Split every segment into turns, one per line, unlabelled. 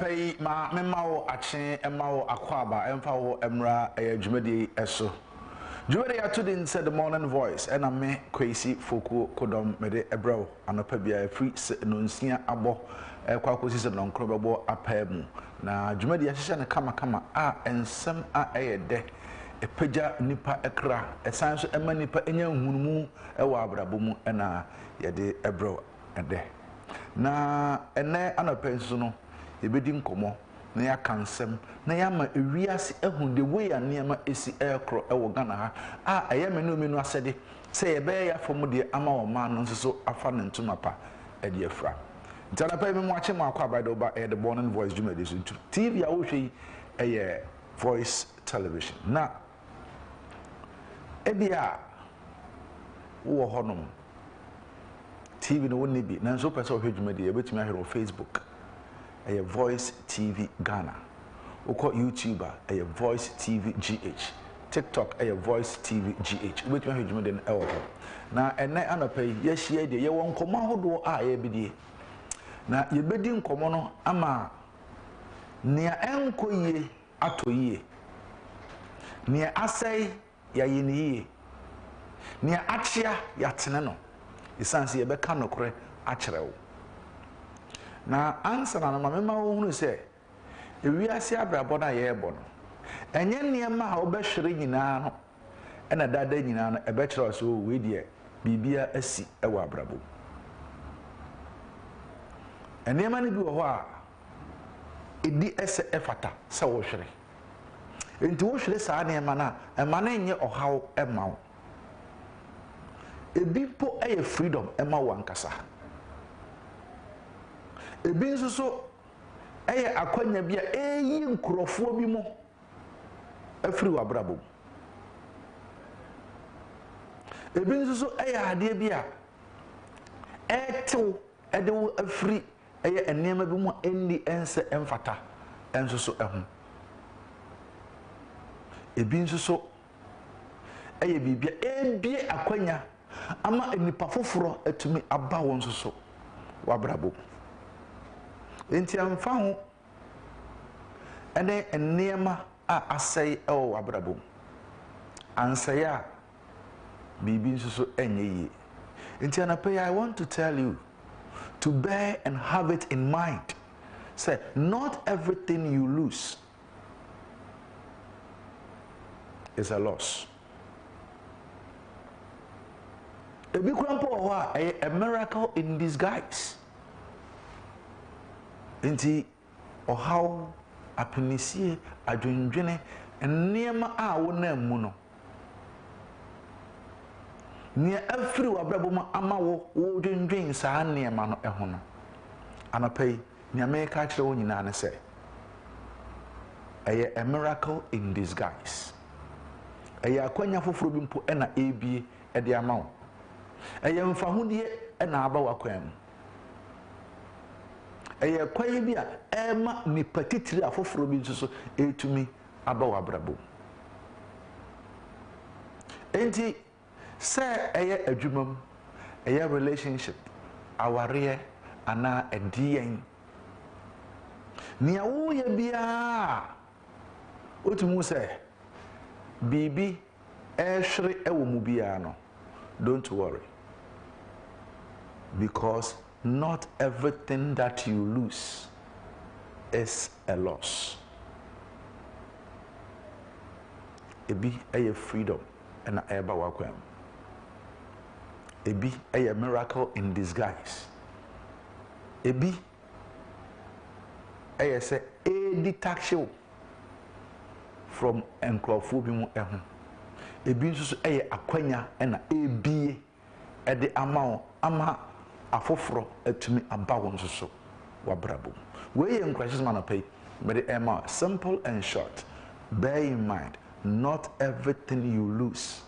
pay ma memao ache emao akwaba emfawo emra dwumadi eso dwumadi atudin said the morning voice and me Kwesi Fokuo Kudom mede ebro anopa bia free nonsia abo kwakosi se nonkro bebo apam na dwumadi ahye ne kama a ensem a eyede epeja nipa ekra esan so ema nipa enya hunumu ewa abrabo mu na yede ebro ede na ene anopa nso no ebedi nkomo na ya kansem na ya ma ewiase ehun de we ya niema esi ekro ewo Ghana ha eye menu asede se ye be ya fom de ama o ma no so afa ne ntuma pa e de afra ntana pa me mo ache mo akwa by the morning voice jumede so TV a wo hwe eye voice television na ebia wo honom TV no woni bi na so pese o hwe jumede e betumi ahwe on Facebook a voice TV Ghana. Oko YouTuber a voice TV GH. TikTok a voice TV GH. Which one you den ewo. Na ene anapay yehie de ye won koma hodo a ye bidie. Na ye bedi nkomo no ama nea enko ye ato ye. Nea asai ya ye ni ye. Nea achia ya tene no. Isanse ye beka nokore akyerɛw. Na answer na mama wo hunu se ewiase abrabɔ na ye ebo no enye niema a obehwere nyina no ena dada nyina no ebekyerɛ so we die bibia asi ewo abrabɔ eniema ne bi wo hɔ a edi ese efata se wo hwere enti wo hwere saa niema na ema na enye ɔhaw ema wo ebi po eye freedom ema wo ankasa ebi nso so eye akwanya bia eyi nkrofo bi mo afiri wabrabo ebi nso so eye ade bia etew ede wo afiri eye enema bi mo enni ense emfata enso so ehu ebi nso so eye bibia ebie akwanya ama enipa foforo atumi aba won nso so wabrabo enti amfa ho ene enema a asai ewo abrabo ansaya bibi nsuso enye enti anapay I want to tell you to bear and have it in mind. Say not everything you lose is a loss. Ebi krampo a miracle in disguise. Enti ohaw apinisie adwendwene enema a wona mu no ne afiri wabrabo ma ama wo dwendwen saa nema no eho no anapai ne America kire wo nyina ne se a miracle in disguise akwanya foforo bi mpo na ebie de ama wo mfahudie na aba wakwam eye kwaye bia ema ni patitiri afoforo bi nso etumi aba wabrabo enti se eye adwumam eye relationship aware ana edien nia wo ye bia otumu se bibi ehwere ewo mu bia no don't worry, because not everything that you lose is a loss. Ebi eye freedom and eba wakwam. Ebi eye miracle in disguise. Ebi eye say detaction from enkrofo bi mu ehu. Ebi nso eye akwanya na ebie ede ama afoforo atumi aba won so wabrabo we ye crisis man pay but the emma simple and short. Bear in mind, not everything you lose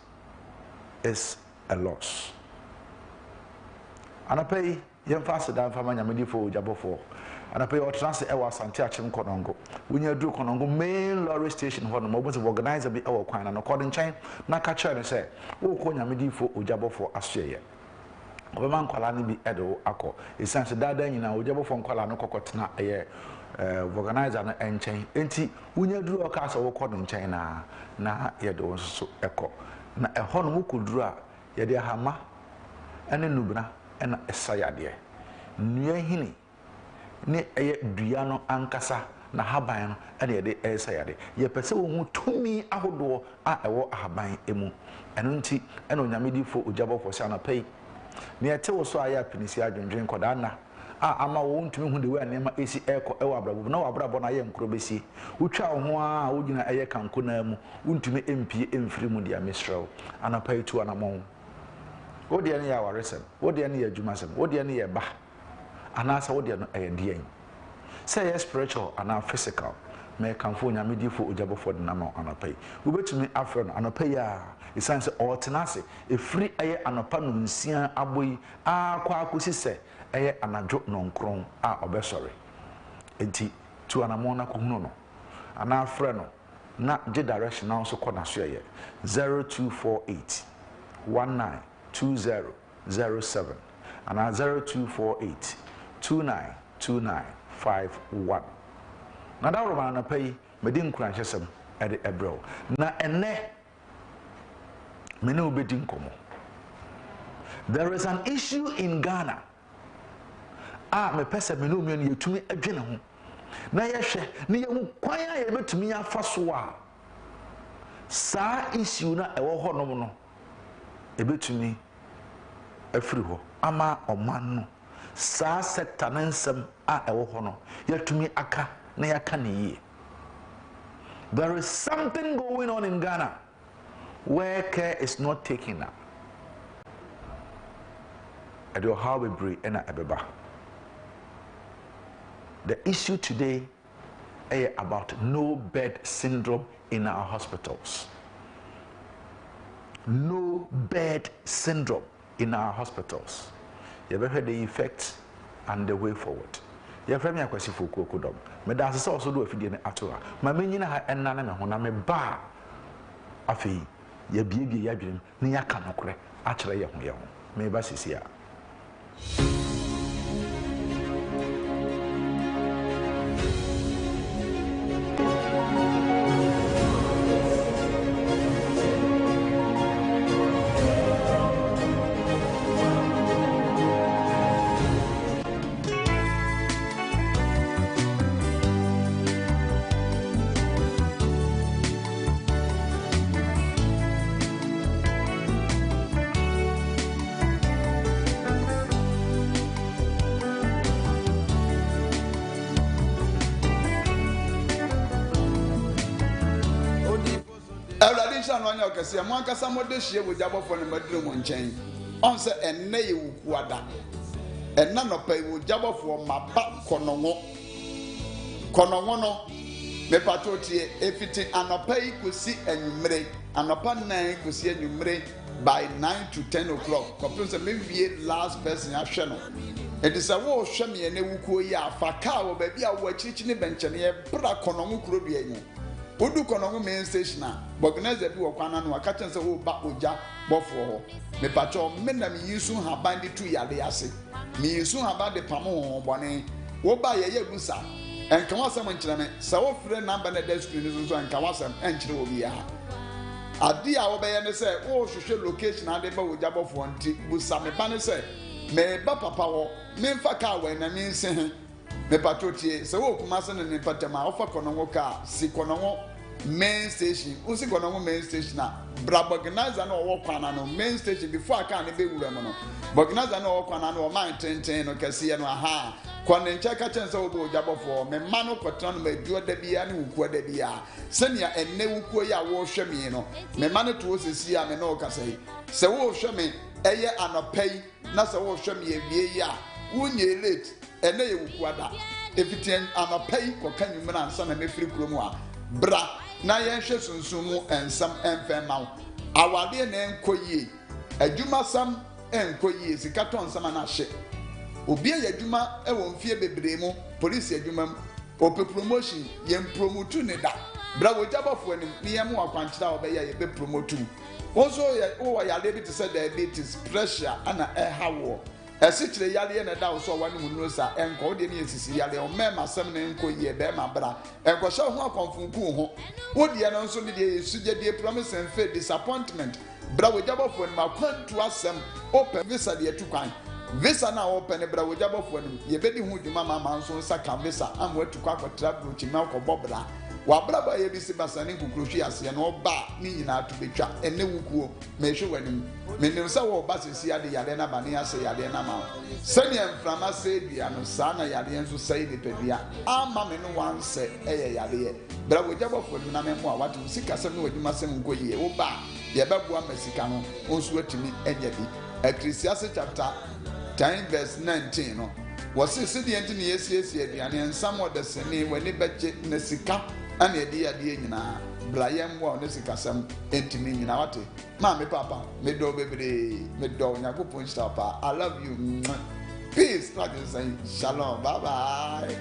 is a loss. And I pay yem fast down for my medifo jabofo. And I pay or transfer our Santiachim Konongo. When you do Konongo main lorry station for the moment of organize a bit our coin and according chain, Nakacha and say, oh, Konya medifo ujabofo Australia. Obeman kwala ni bi edo akọ esanse dada nyina ojabo fon kwala no kokotena eye organizer na enchen enti wunya duru o ka so wo kɔ no nchen na ye de wo so ekɔ na ɛhɔ no mukuduru a ye de hama ene nubna ena esayade nnua hini ne eye dua no ankasa na haban no ene ye de esayade ye pese wo hu tumi ahodo a ɛwɔ ahaban emu eno nti ene onyamedifo ojabofo sha na pay ne ete wo so aya pinisi adwendwen koda na ama wo ntumi hu de we anema esi eko ewa abrabo na wa abrabo na ye nkro besi wotwa wo ho a wo gina eye kanko na mu ntumi empie emfiri mu dia mesrew anapa etu anamon wo de ne ya waresem wo de ne ya adwumasem wo de ne ya ba anasa wo de no eye de say yes spiritual and physical me kanfo nyamedifo ojabofo de nama anapa wo betumi afro no anapa ya isanse ortenase efiri eye anapa no nsia aboyi akwa akosi se eye anadwo nonkron a obesore enti tu anamona ko hunu no ana afre no na de direction na so kona so ye 0248 192007 ana 0248 292951 na da roba na pay medi nkranhyesem e de ebro na ene me ne obedi nkomo. There is an issue in Ghana me pese me no me ne yetumi adwene ho na ye hwe ne ye hu kwan a ye betumi afa so a saa issue na ewo ho no no e betumi afiri ho ama oman no saa sector na nsem a ewo ho no yetumi aka na yaka ne yi. There is something going on in Ghana where care is not taken up. I do how we breathe and abeba. The issue today is about no bed syndrome in our hospitals. No bed syndrome in our hospitals. You ever heard the effects and the way forward? You ever heard me Kwesi Fokuo Kudom? Me da se also do afidie ne atoa. Ma me nyina ha enna na me ho na me ba afei ye biebie ya dwem ne ya ka nokre a kire ye ho me ba sisi a
no kase mo ankasa mo de hie wojabofo ne maduru mo nchen on se enne ye wukuada enna no pa wojabofo maba kononwo no me patotie efiti anopa ikosi anwumre anopa 9 kosi anwumre by 9 to 10 o'clock kopun se me wie last person ahwe no it is a wo hwe me ne wukuo yi afaka wo ba bia wo akirichi ne benchene ye bra kononwo kuro bia nyu Odu konongo main station a organizer bi wo kwana no aka chen se wo ba oja bofo ho me pacho me na me yisu haban de tu yade ase me yisu haban de pamo ho bone wo ba ye gusa enka wasam nkyere me se wo frɛ number na desk ni so enka wasam enkyere wo bia ade a wo be ye ne se wo hwehwe location ade ba oja bofo nti busa me ba ne se me ba papa wo me mfa ka wa na me nse me patrotie se wo kuma se ne patama ofa konongo ka si konongo main station usi konongo main station na bra organizer na wo kwana no main station before aka ne be wura mo no organizer na wo kwana no man tenten no kase no aha kwana ncha ka chen se wo do jabofo me ma no kotran no maduo da bia ne wukuo da bia se ne enne wukuo ya wo hwe me no me ma no to osisi a me no kase se wo hwe me eye anopai na se wo hwe me ebie ya wunye late ene ye wukuada efitien amapai koka nyumra ansa na mefiri kuromu a bra na ye hwe sunsumu ensam enfema awade na enkoyie adwuma sam enkoyie sikaton sama na hye obi ye adwuma e wo mfie bebre mu police adwuma ope promotion ye promote ne da bra wo jabafo anim ne ye mu akwankyera obeye ye be promote also ye wo ya lady to say diabetes pressure ana hawo ɛsikyire yale na da so wani mu no sa enko de ne esisi yale o mema asɛm ne enko yie be ma bra enko hye ho akonfunku ho wo de no nso ne de esugye de promise and faith disappointment bra wo jabofo ni makwantu asɛm open visa de etukwan visa na open bra wo jabofo ni ye bedi hu dwuma mama nso nsa ka visa am watu kwa travel chima ko bobra wabraba ye bi sibasane kukuruhwi ase na oba ni nyina to betwa ene wukuo mehwe wanim menim se wo ba sesi ade yade na bane ase yade na ma sani emframa se bia no sa na yade enso sai de pedua ama me no wanse eye yade ye bra wojabofo na me mo a watu sika se no wadwuma se nkoyie wo ba ye beboa masika no onso atimi enya bi Ecclesiastes chapter 10 verse 19 no wasi sidi enti ne yesiesie aduane ensam odesene wani beje na sika ana edi ade nyina bla yem wo ne sika sam enti me nyina wate ma me papa me do bebre me do nyakopon stapa I love you peace like say shalom bye bye.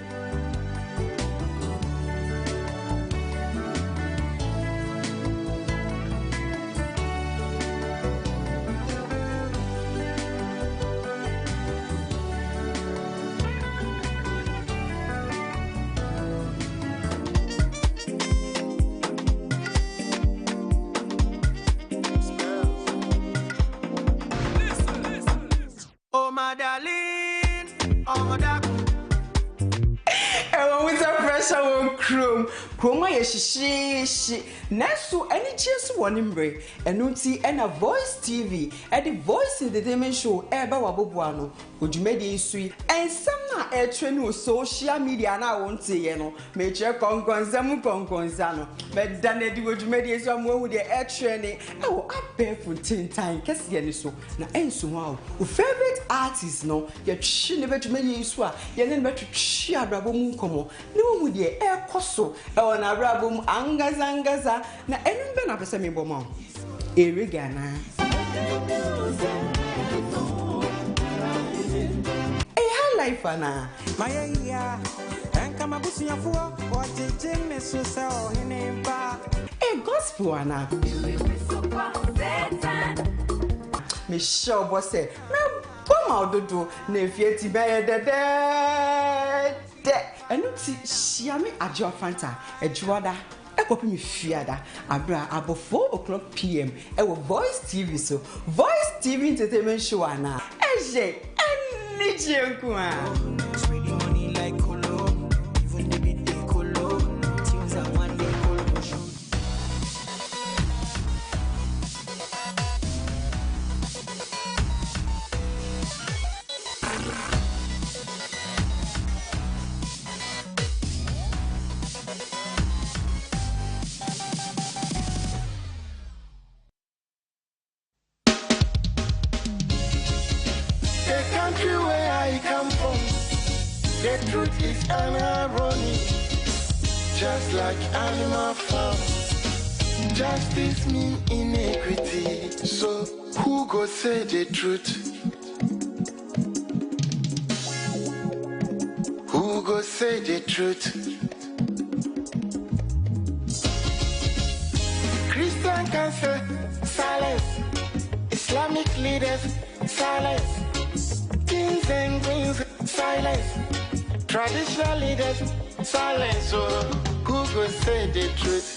Kroma yeshishi nesu any cheers one imbre enunti ena voice TV at the voice entertainment show eba wabobuano ojumedi sui and some na e trenu social media na wonte ye no me che konkonzamu konkonzano me danedi ojumedi so amu de e training e wo abefu tintan kese ye ni so na enso wa o favorite artist no ye twi ne betumedi so a ye ne betwi abrabo mu nkomo ne wo de e koso e na abrabo angaza na enumbe na pese me bomo ere Ghana life ana
maya enka mabusunya fuo ojeje meso se ohinemba
gospel ana me show boss me boma ododo na efieti be de enuti shiame ajo fanta ejuada ekopi mi fiada abra abo 4:00 p.m. ewo voice TV so voice TV entertainment show ana eje Nijiankuma. Spending money like Colo, even the bit they Colo, tunes are one day Colo.
The truth is irony, just like animal farm. Justice mean inequity. So who go say the truth? Who go say the truth? Christian can say silence. Islamic leaders silence. Kings and queens silence. Traditional leaders, silence, so who could say the truth?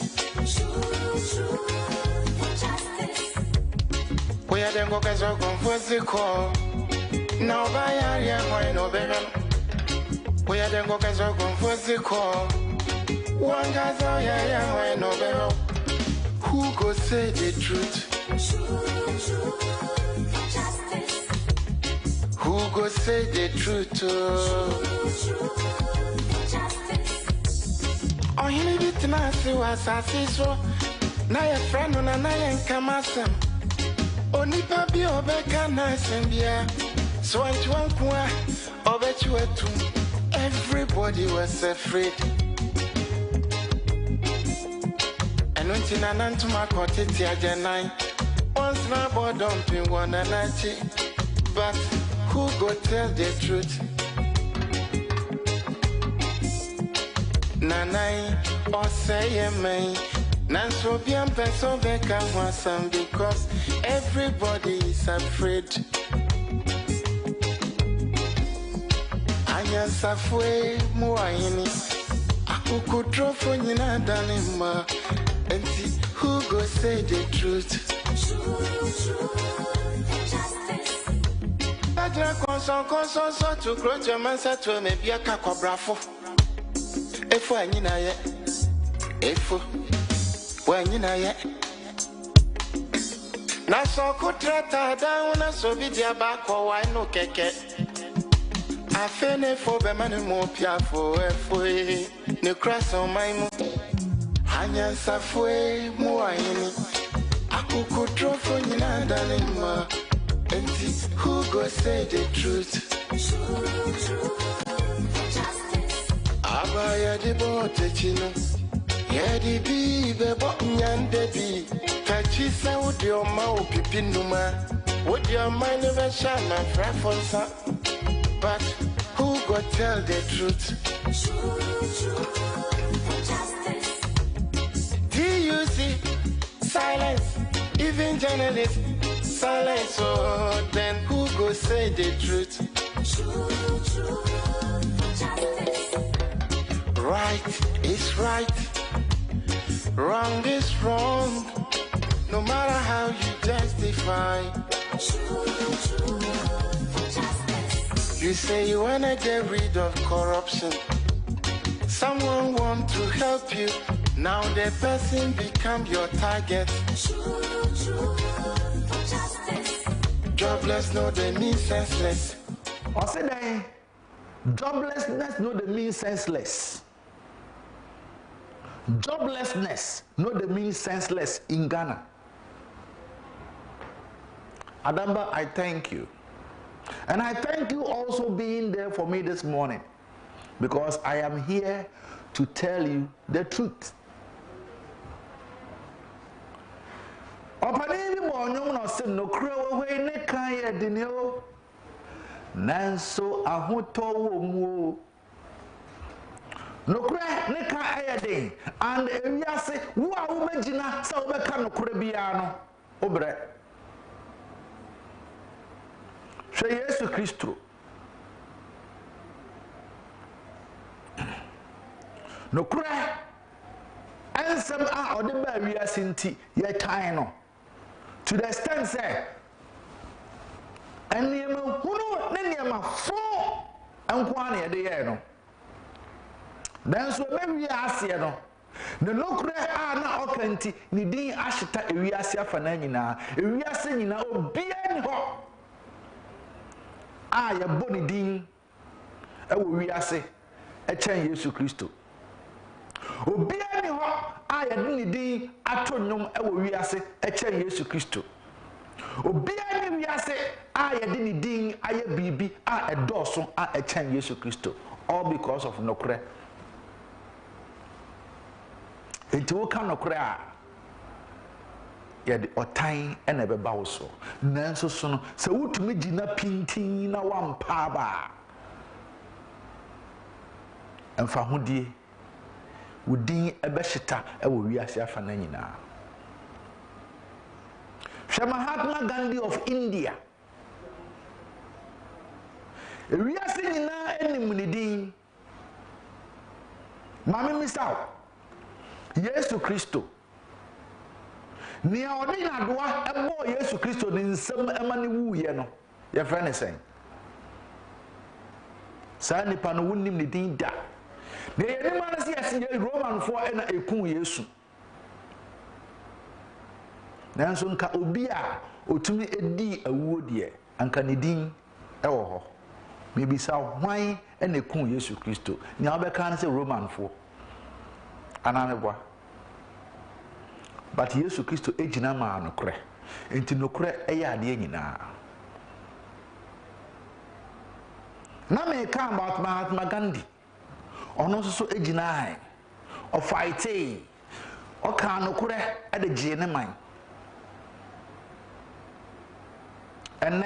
We are the workers of Kwesi Fokuo. Now by area, why no better? We are the workers of Kwesi Fokuo. One guy's out here, why no better? Who could say the truth? Who go say the truth? Oh, he need it now. See what I see. So now your friend on a night come asem. Only papi obeka na sembia. So I want to obet you too. Everybody was afraid. And when Tina Nantuma caught it here, Janine. Once now, boy, dumping one and but who go tell the truth? Nanai or say me. Nanso bien peso beka wasam because everybody is afraid. Anyansafwe muayini akukudrofo nyina danima. Enti who go say the truth? Ajra konson so to grow your man set to me be a kakobrafo. Efo anyina ye. Efo wanyina ye. Na so kutrata down na so bi dia ba ko why no keke. Afene fo be manu mo piafo efo ne cross on my mo. Anyansafwe muayini akukudrofo nyina danima. Enti who go say the truth? Abaya di bote chino yedi bi bebo nyande bi kachisa udi oma opipinuma udi oma never shine my frafonsa. But who go tell the truth? TUC silence, even journalists silence. So then who go say the truth? Right is right, wrong is wrong, no matter how you justify. You say you wanna get rid of corruption, someone want to help you, now the person become your target. Jobless no they mean senseless.
I said joblessness no they mean senseless. Joblessness no they mean senseless in Ghana. Adamba, I thank you. And I thank you also being there for me this morning, because I am here to tell you the truth. Opanini bonyo no se no kro we ne kan ye dineo nanso ahoto wo mu no kro ne kan ayedin and ewiase wo a wo magina se wo beka no kro bia no obre hwe Yesu Kristo no kro ansem a ode ba wiase nti ye kan no, to the extent say and niema hunu ne niema fo enko na yede ye no dan so be wiase no ne nokure a na okanti ni din ahyeta ewiase afa na nyina ewiase nyina obia ni ho a ye boni din ewo wiase echen Yesu Kristo obia ni ho a ye ni din atonyom ewo wiase echen Yesu Kristo obia ni wiase a ye ni din aye bibi a edoso a echen Yesu Kristo, all because of nokre. Enti wo ka nokre a ye de otan ena beba wo so nanso so no se wutumi gina pintin na wampa ba emfa hodie wudin ebehita ewo wiase afa na nyina. Mahatma Gandhi of India, wiase nyina enimunidin mame misao Yesu Kristo ni odi na doa ebo Yesu Kristo ni nsem emane wuye no ye frɛ ne sɛn saa nipa no wonnim ne din da na ye ni ma na se yesi Roman fo na ekun Yesu nanso nka obi a otumi edi awuo de anka ne din ɛwɔ hɔ mebisa hwan na ekun Yesu Kristo ni abɛka na se Roman fo ananeboa. But Yesu Kristo ejina ma nokre enti nokre ɛyɛ ade nyina. Na me ka about Mahatma Gandhi ono so ejina ai o fighting o ka nokre ade gye ne man. And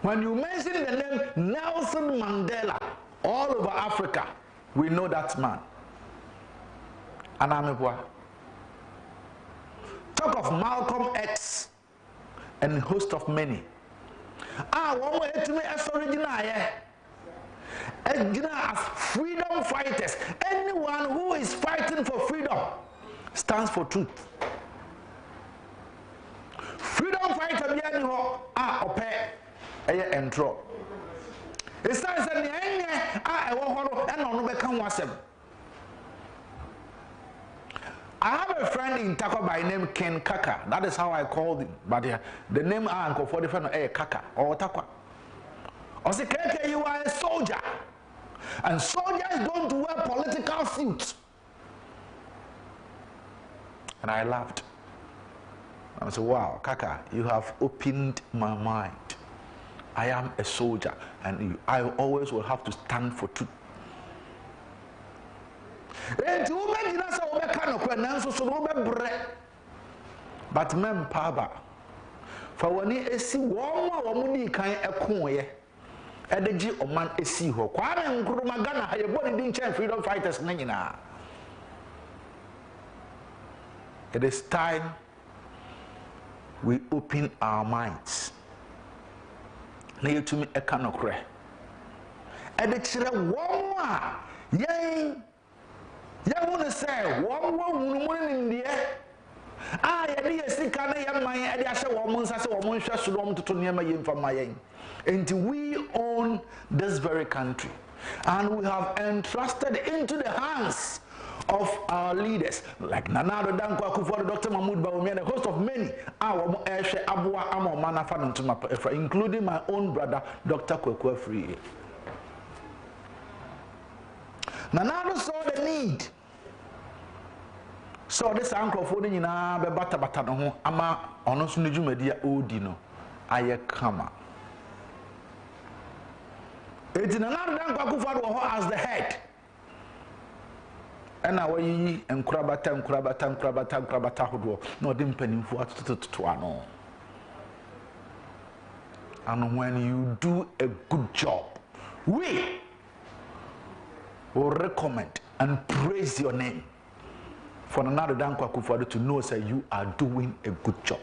when you mention the name Nelson Mandela all over Africa, we know that man. Anameboa. Talk of Malcolm X and a host of many. One way to me as original, as freedom fighters. Anyone who is fighting for freedom stands for truth. Freedom fighter bi ani ho a ope eye entro. It stands that the enye a ewo ho no e no beka ho asem. I have a friend in Tako by name Ken Kaka. That is how I called him. But the name Uncle for the friend Kaka or Takwa. I say, Keke, you are a soldier. And soldiers don't wear political suits. And I laughed. I said, wow, Kaka, you have opened my mind. I am a soldier, and I always will have to stand for truth. But mem paba for when he esi womuni kan ekoye edeji oman esi ho kwame nkruma Ghana ha yebodi din chen freedom fighters na nyina. It is time we open our minds na yetumi eka nokre ede kire woma yen want say, one woman in the air. Ah, yeah, see, can I have my idea? Woman, I say, woman, shall should to near my from my end. And we own this very country, and we have entrusted into the hands of our leaders, like Nanado Dankwa Kufuor, Dr. Mahmoud Bawumia, and a host of many, our Abua Amo Manafan, including my own brother, Dr. Kwesi Fokuo. Nanado saw the need. So this uncle for the nyina be bata no ho ama ono so ne dwumadia odi no aye kama. Eti Nanado Dankwa Kufuor ho as the head. Ena wayi enkurabata hodo na odi mpanimfu atototo ano. And when you do a good job, we will recommend and praise your name for Nanado Dankwa Kufuor to know that you are doing a good job.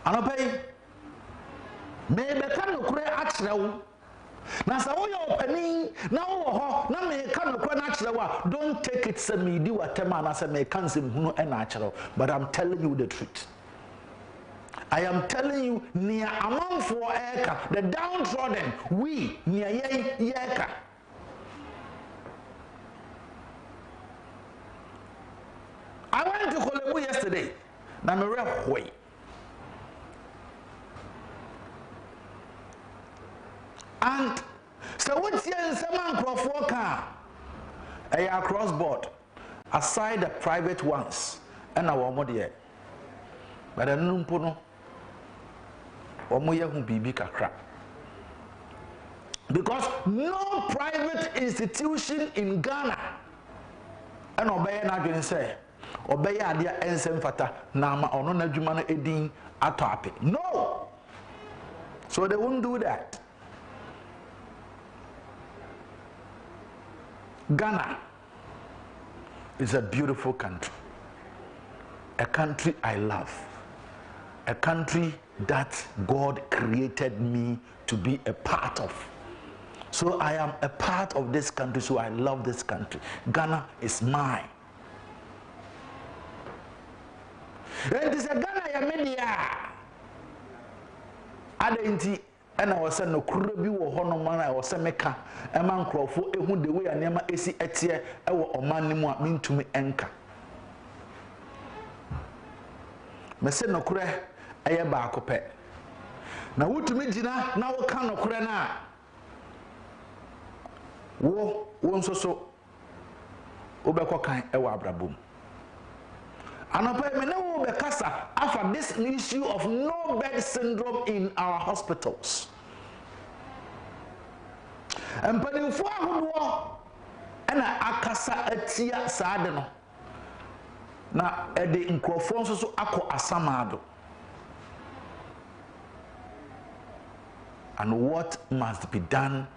And I pay maybe can no kure achrew na sa wo your opening na wo ho na me can no kure na achrew. Don't take it say me di watema na say me can say hunu e na achrew, but I'm telling you the truth. I am telling you, near among for eka, the downtrodden, we near yeka. I went to Kolebu yesterday. Na me way. And so what's here in Saman Crawford across board, aside the private ones, and our money. But I don't know. Because no private institution in Ghana and obey na dwen say obey adia ensem fata na ma ono na dwuma no edin atoape. No, so they won't do that. Ghana is a beautiful country, a country I love, a country that God created me to be a part of. So I am a part of this country, so I love this country. Ghana is mine. And this is Ghana ya media. Adenti and I was saying no kurebi wo hono man I was say meka e man krofo ehun the way anema esi etie e wo oman nimu a mintumi enka. Me say no kure eye ba akopɛ na wutumi gina na wo ka no kure na wo nsoso wo bɛkɔ kan e wo abrabom anopa me na wo bɛkasa after this issue of no bed syndrome in our hospitals. Mpanimfo ahodoɔ ɛna akasa atia saade no na ɛde nkrɔfo nso so akɔ asamado. And what must be done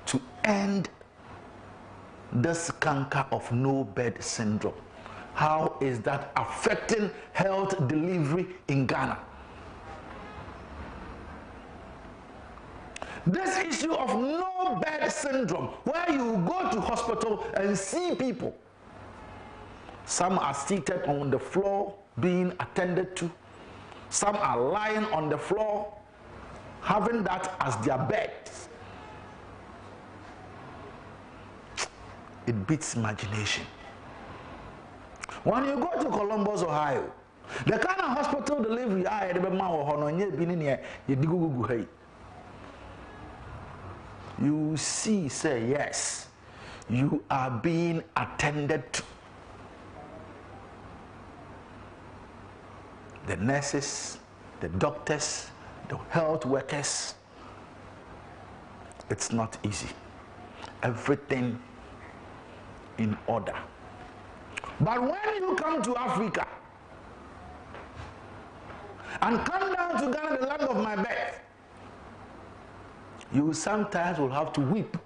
to end this canker of no bed syndrome? How is that affecting health delivery in Ghana? This issue of no bed syndrome, where you go to hospital and see people. Some are seated on the floor being attended to. Some are lying on the floor, having that as their bed. It beats imagination. When you go to Columbus, Ohio, the kind of hospital delivery I had you see, say yes, you are being attended to. The nurses, the doctors, the health workers, it's not easy. Everything in order. But when you come to Africa and come down to Ghana, the land of my birth, you sometimes will have to weep.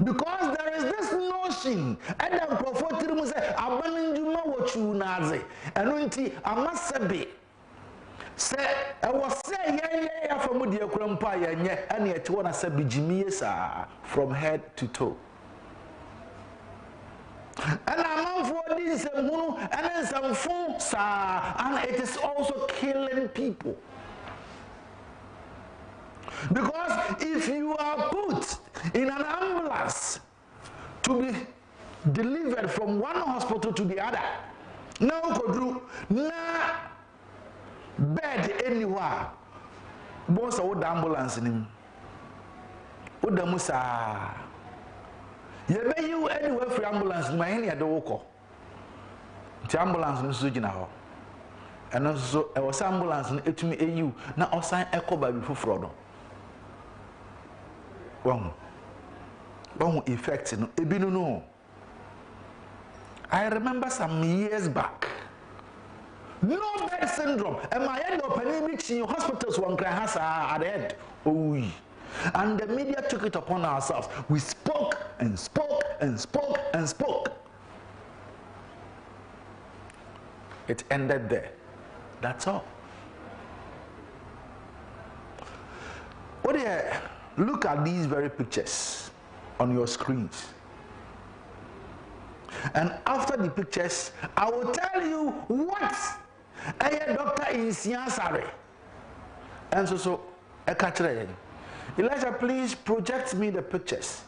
Because there is this notion, and the prophet say, "Abaninjuma wochunaze," and unti amasabe. Say, I was say, yeah, from the Akrampa, and yet one said, "Bijimiesa from head to toe." And I'm for this and then some folks and it is also killing people. Because if you are put in an ambulance to be delivered from one hospital to the other, now kodru na bed anywhere, boss of the ambulance in him. Udamusa. You may you anywhere for ambulance, my any other walker. The ambulance in Sujina. And also, I was ambulance and it me a you now or sign echo by before fraud. One effect in Ebino. No. I remember some years back. No bed syndrome. And my end of pandemic in hospitals one cry has at the end. Oh, and the media took it upon ourselves. We spoke and spoke and spoke and spoke. It ended there. That's all. What do you look at these very pictures on your screens? And after the pictures, I will tell you what a doctor in Siansare. And so Elijah, please project me the pictures.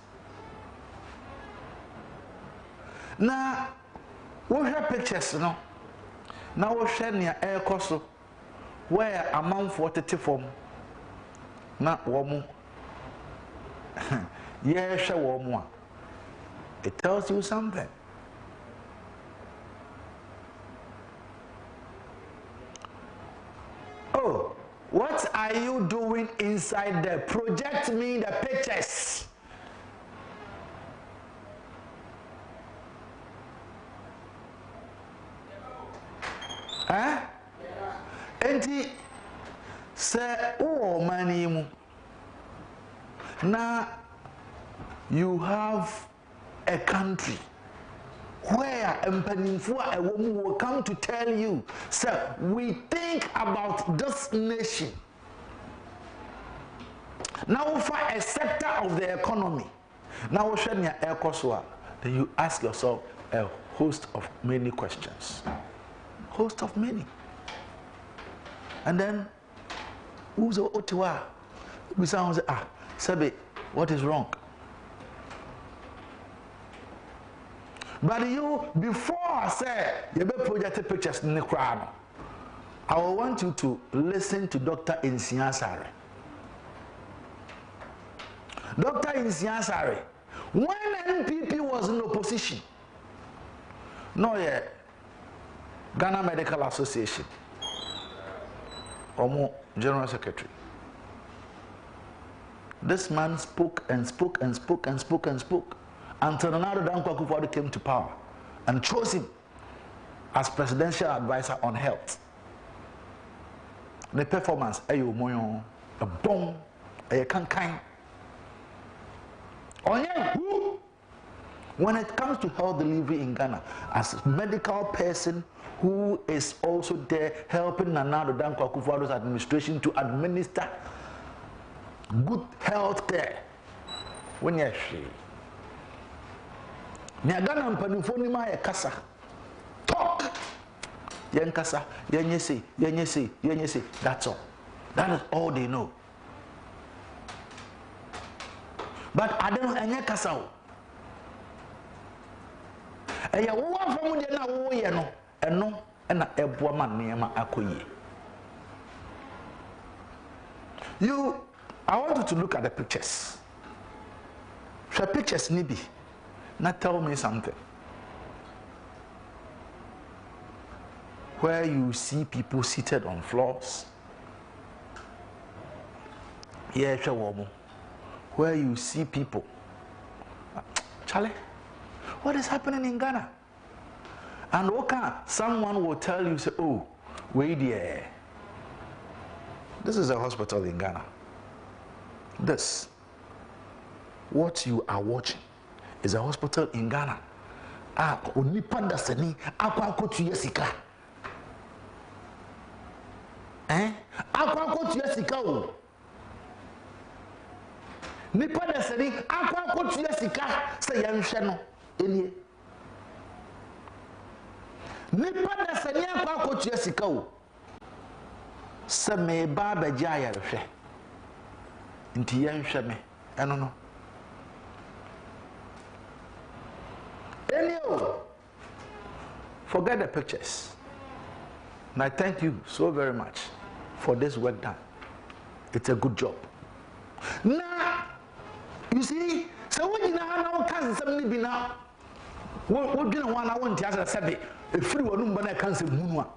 Now, we have pictures, no? Now we share near air coastal where a month for 30 form. Not warm. Yes, a warm one. It tells you something. Oh, what are you doing inside there? Project me the pictures. Huh? Enti say oh manimu. Now you have a country where a woman will come to tell you, sir, we think about this nation. Now for a sector of the economy. Now then you ask yourself a host of many questions. Host of many. And then who's Otiwa? We sound Sabi, what is wrong? But you, before I say you be projected pictures in the crowd, I will want you to listen to Dr. Insiansare. Dr. Insiansare, when NPP was in opposition, no yet, Ghana Medical Association, Omo General Secretary. This man spoke and spoke and spoke and spoke and spoke until Nana Dankwa Akufo-Addo came to power and chose him as presidential advisor on health. The performance, ayo moyo, a bomb, a kankan. Onye who When it comes to health delivery in Ghana, as a medical person who is also there helping Nana Addo Dankwa Akufo-Addo's administration to administer good health care, when you're free. Ghana mpanimfo ni ma kasa talk yen kasa yen say that's all. That is all they know. But I don't know any kasa o. Eya wo afam de na wo ye no eno na eboa ma neema akoye. I want you to look at the pictures. The pictures nibi. Now tell me something. Where you see people seated on floors. Yeah, where you see people. Charlie, what is happening in Ghana? And okay, someone will tell you, say, oh, wait there. This is a hospital in Ghana. This, what you are watching, is a hospital in Ghana. Onipa dasani akwa akotu yesika. Akwa akotu yesika o. Nipa dasani akwa akotu yesika se yanhwe no enie. Nipa dasani akwa akotu yesika o. Se me ba baje ayarhwe. Nti yanhwe me. Eno no. Forget the pictures. And I thank you so very much for this work done. It's a good job. Now, you see, so what you know, can't somebody be now. What do you want? I want to ask a if you want to cancel Munwa.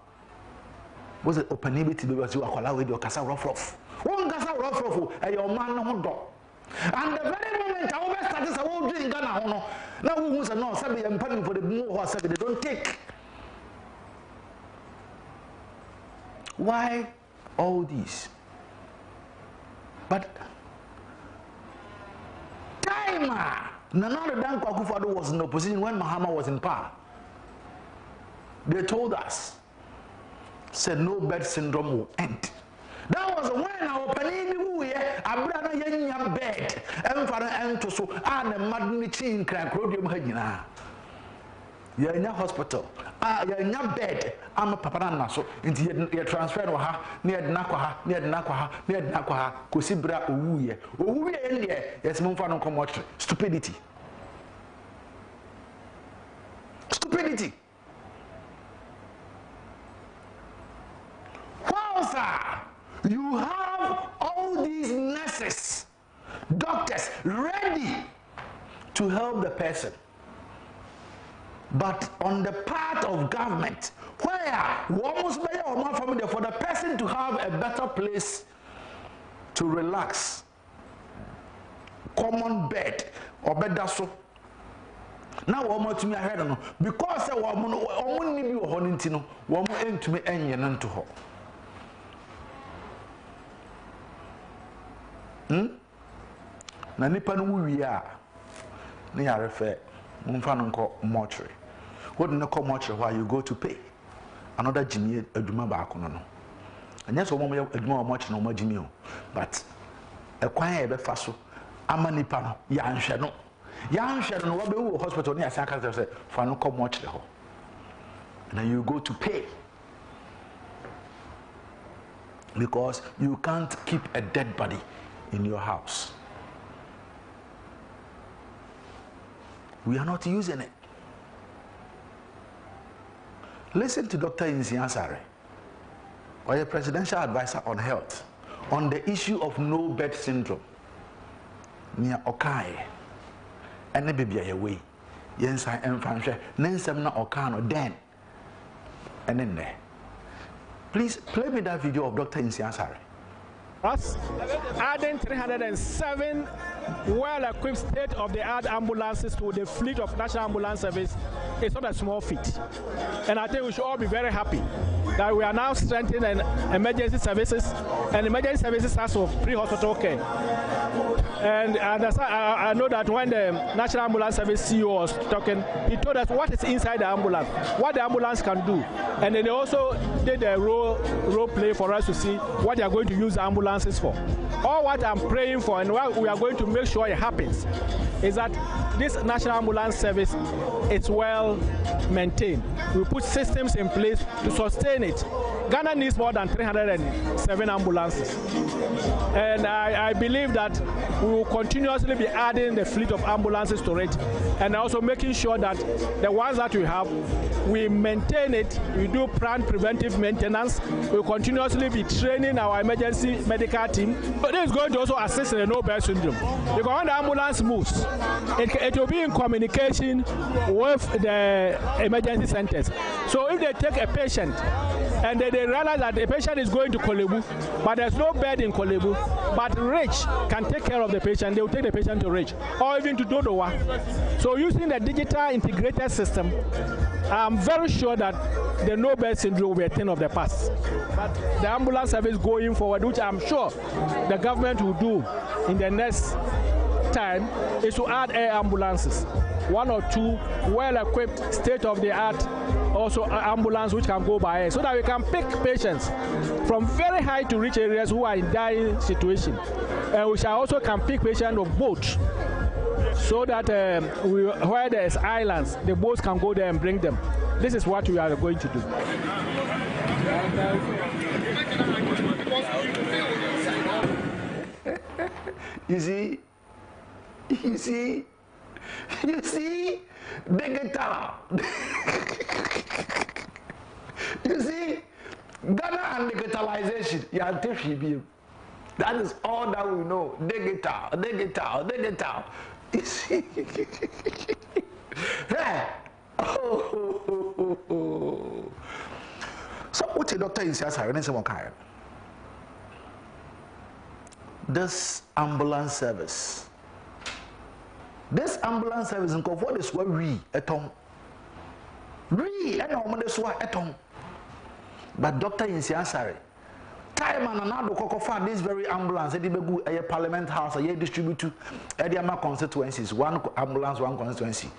Was it openability because you are allowed with your Casa Rough? One Casa Rough, and your man no dog. And the very moment I always started, I won't drink Ghana. Now we must know, I'm paying for the more they don't take. Why all these? But timer, Nana Addo Dankwa Akufo-Addo was in opposition when Mahama was in power. They told us, said no bed syndrome will end. That was when our penny here, a brother young bed, and for an to so and a madly chin crack rhodium hagina. You're in a hospital, you're in a bed. I'm a paparana, so into your transfer or her near Nakwaha, near Nakwaha, near Nakwaha, Kusibra, Uye, Uye, and yes, Monfano come watch stupidity. Stupidity. Wow, sir, you have all these nurses, doctors ready to help the person. But on the part of government, where almost for the person to have a better place to relax, common bed or better so. Now woman to me I don't know because woman need you honintino, woman to me and to her. Na nipa no wi a na ya refer mfa no nko mortuary. What no call mortuary where you go to pay another jimmy adwuma ba akono no. Anya so mo adwuma mortuary no mo jimmy o, but e kwan e be fa so ama nipa no ya nhwe no. Ya nhwe no wo be wo hospital na ya aka say fa no call mortuary ho. And you go to pay. Because you can't keep a dead body in your house. We are not using it. Listen to Dr. Insiansare, or a presidential advisor on health, on the issue of no bed syndrome. Near Okai, and the baby away. Yes, I am fancy. Nensem na Okano then, and in there. Please play me that video of Dr. Insiansare.
Us adding 307 well-equipped state-of-the-art ambulances to the fleet of National Ambulance Service it's not a small feat. And I think we should all be very happy that we are now strengthening emergency services, and emergency services has of pre-hospital care. And I know that when the National Ambulance Service CEO was talking, he told us what is inside the ambulance, what the ambulance can do. And then they also did a role play for us to see what they are going to use the ambulances for. All what I'm praying for and what we are going to make sure it happens is that this National Ambulance Service is well maintained. We put systems in place to sustain it. Ghana needs more than 307 ambulances. And I believe that we will continuously be adding the fleet of ambulances to it, and also making sure that the ones that we have, we maintain it, we do planned preventive maintenance, we will continuously be training our emergency medical team. But this is going to also assist in the no-bed syndrome. Because when the ambulance moves, it will be in communication with the emergency centers. So if they take a patient and they realize that the patient is going to Kolebu, but there's no bed in Kolebu, but Rich can take care of the patient, they will take the patient to Rich, or even to Dodowa. So using the digital integrated system, I'm very sure that the no-bed syndrome will be a thing of the past. But the ambulance service going forward, which I'm sure the government will do in the next time, is to add air ambulances. 1 or 2 well-equipped, state-of-the-art also ambulance which can go by air, so that we can pick patients from very high to rich areas who are in dying situation. And we shall also can pick patients of boats, so that where there's islands, the boats can go there and bring them. This is what we are going to do.
You see, digital. You see, Ghana and digitalization. That is all that we know. Digital. You see, hey. So what the doctor is saying? This ambulance service in Kofor is where we at home. But Doctor Insiansari, time and another cocofa this very ambulance, a parliament house, a distribute to Ediama constituencies, one ambulance, one constituency.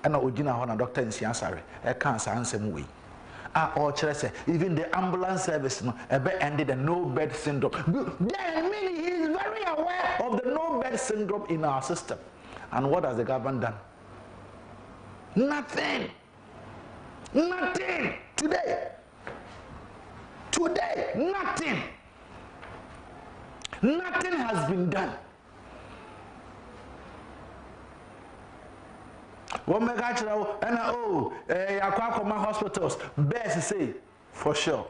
And Ojina Hona Doctor Insiansari, a cancer answer way. Even the ambulance service ended the no bed syndrome. Then meaning he is very aware of the no bed syndrome in our system. And what has the government done? Nothing. Today, nothing. Nothing has been done. One make actually and Yakwakoma hospitals, best say for sure.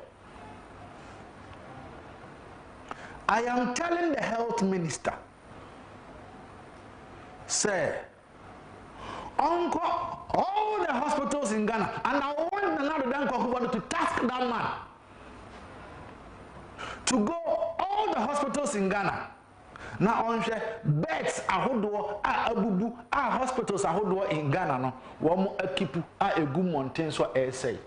I am telling the health minister, say, Uncle, all the hospitals in Ghana, and I want another Dan to task that man to go all the hospitals in Ghana. Now on beds ahodoɔ a abubu a hospitals ahodoɔ in Ghana no wɔn akipu a egu mountain so ɛsɛe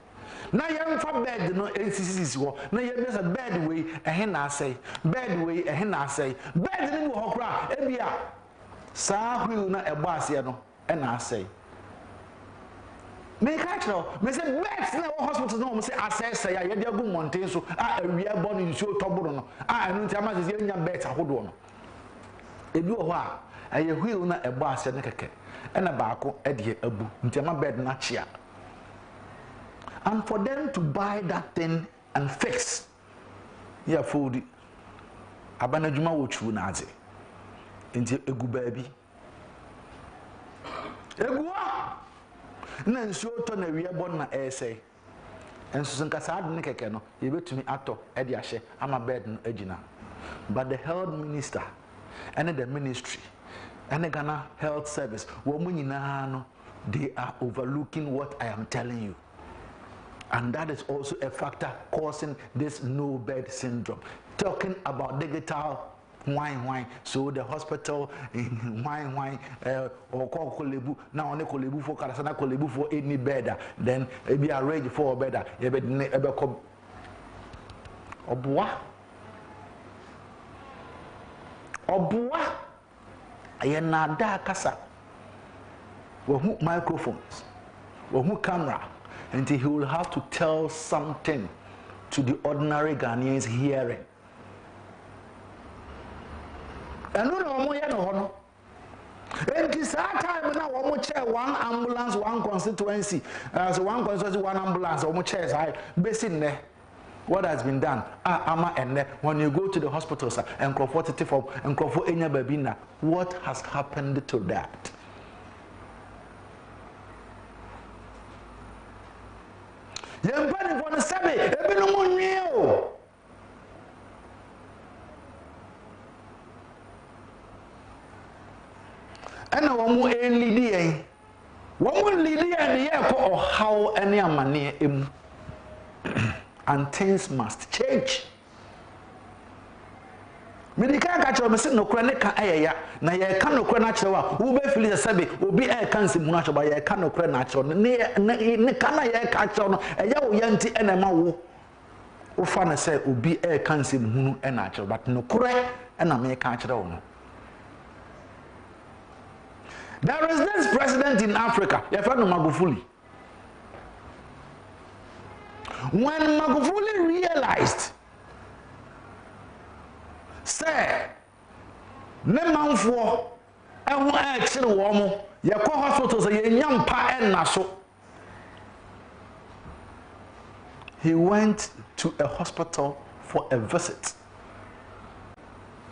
na yɛmfa bed no nsisi hɔ na yɛbɛsɛ bed wei ɛhe na asɛe bed wei ɛhe na asɛe bed no wɔ hɔ koraa ebia saa wheel na ɛbɔ aseɛ no ɛna asɛe me ka kyerɛ me sɛ beds na wɔ hospitals no wɔn sɛ asɛe ya yɛde agu mountain so a awia bɔ no nsuo tɔboro no a ɛno nti ama sɛ yɛnya beds ahodoɔ no ebi wɔ hɔ a ɛyɛ wheel na ɛbɔ ase ne kɛkɛ ɛna baako ɛdeɛ abu ntɛma bed na kyea and for them to buy that thing and fix yɛ fold abanadwuma wɔ twu na adze nti egu baabi egu na nsuo tɔ na wie bɔ na ɛsɛ nso nkasa ade ne kɛkɛ no yɛbɛtumi atɔ ɛde ahyɛ ama bed no agina but the health minister and the ministry and the Ghana Health Service, they are overlooking what I am telling you. And that is also a factor causing this no bed syndrome. Talking about digital why. So the hospital why or call kolebu now on the kolebu for karasana kolebu for any better. Then be arrange for better. Obua ayenada kasa. Who microphones, who camera, and he will have to tell something to the ordinary Ghanaians hearing. And no. And this time now, one ambulance, one constituency, so one constituency, one ambulance, chairs. Basically there. What has been done? And when you go to the hospitals and comfort it for and comfort any baby, what has happened to that? Young bunny for the Sabbath, every no more real. And no one more leader. One more leader and the airport or how any money and things must change. Medical catcher me say no kra ne ka ayaya na ye ka no kra na kyerwa wo be feel say be obi e ka nsemu na choba ye ka no kra na kyerwa ne ka na ye ka kyerwa no eya wo yanti ena ma wo fa na say obi e ka nsemu hunu e na kyerwa but no kra ena me ka kyerwa no. There is this president in Africa, Yefano Magufuli. When Magufuli realized, say, ne manfo ehun akire wo mo ye ko hospital say ye nyampa ennaso. He went to a hospital for a visit.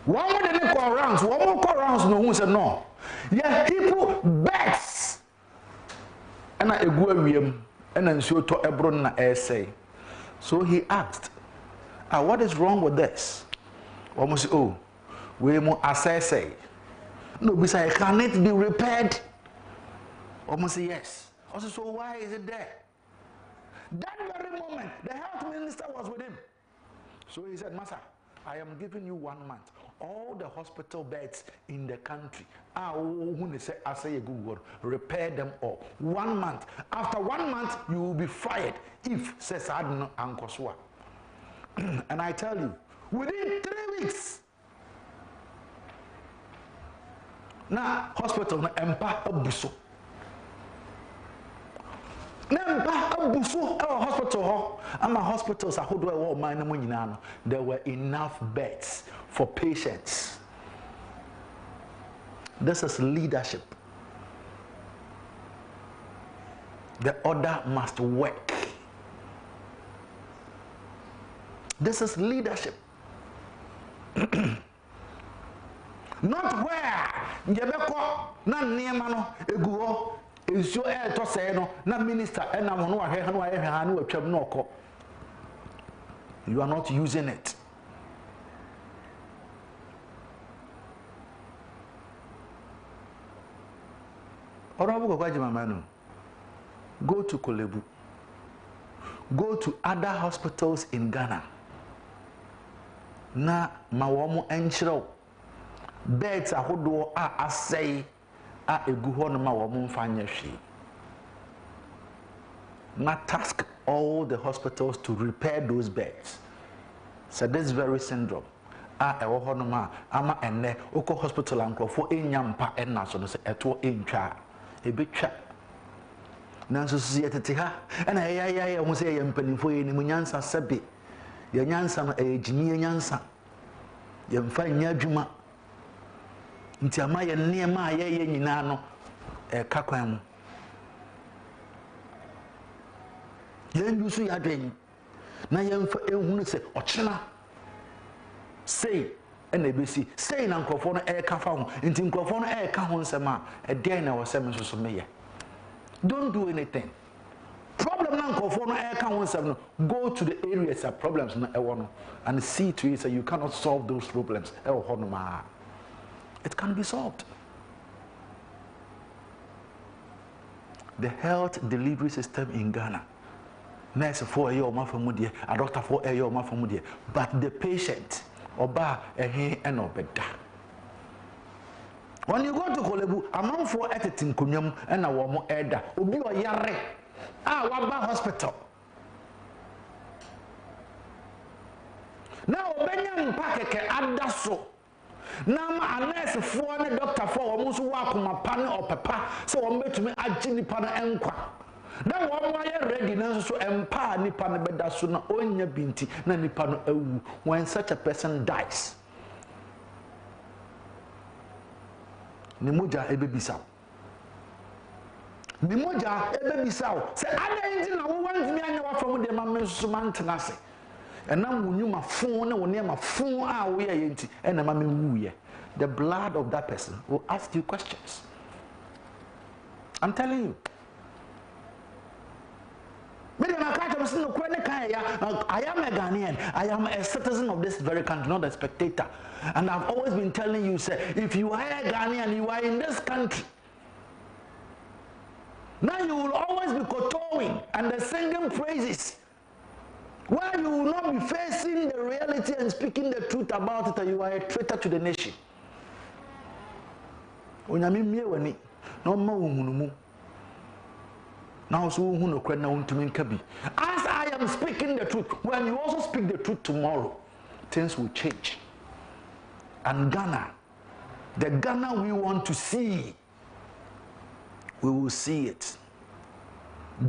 One more than call rounds, one more call rounds no who said no. Yeah, people bets. And I go away and then show to Ebron na essay. So he asked, what is wrong with this? Almost we more assess. No, besides, can it be repaired? Almost yes. Also, so why is it there? That very moment, the health minister was with him. So he said, Master, I am giving you 1 month. All the hospital beds in the country, I say a good word, repair them all. 1 month. After 1 month, you will be fired if says Adno Ankoswa. And I tell you, within 3 weeks, now hospital na empa abuso. Hospital hospitals there were enough beds for patients. This is leadership. The order must work. This is leadership. Not where Yebeko na niemano eguo is your air to say no, na minister and I'm no. You are not using it. Go to Kolebu. Go to other hospitals in Ghana. Na mawomo enchiro. Beds ahodo a asay a eguho no mawomo mfanya hwe. Na task all the hospitals to repair those beds. So this very syndrome ewo ho no ma ama enne oko hospital ankrofo enyampa enna so no se eto entwa ebetwa nanso so yetete ha na ya ho se yempanifo ye ni munyansa sebe ye nyansa no ejimi nyansa ye mfa nya adwuma nti ama ye nneema ye nyina no kakwan mu ye ndusu ya dwen na ye mfa ehunu se ochena say and ebesi say na nkrofo no ka fa ho nti nkrofo no ka ho nsema den na wo sem so meye. Don't do anything. Problem na nkrofo no ka ho nsem no, go to the areas of problems na ewo no and see to it that you cannot solve those problems ewo ho no ma. It can be solved. The health delivery system in Ghana, nurse for a year or a doctor for a year or but the patient oba ehe ena obeda. When you go to Kolebu, a man for editing kunyam and a woman eda, obi o yare, waba hospital. Now, Benyam Pakeke adaso. Now, a nurse for the doctor for almost walk on my pan or papa, so I'm to me a genie pan and qua. Now, one wire ready now, so empire nipan bedasuna onya binti, na nipan when such a person dies. Nimoja ebe bisaw. Nimoja ebe bisaw. Say ada engine na wo want me anya wa from the man so man tenase. And now when you my phone na woni my phone we ye nti and na me wuye. The blood of that person will ask you questions. I'm telling you. I am a Ghanaian. I am a citizen of this very country, not a spectator. And I've always been telling you, sir, if you are a Ghanaian, you are in this country. Now you will always be kowtowing and singing praises. Where you will not be facing the reality and speaking the truth about it, and you are a traitor to the nation. Now, so as I am speaking the truth, when you also speak the truth tomorrow, things will change. And Ghana, the Ghana we want to see, we will see it.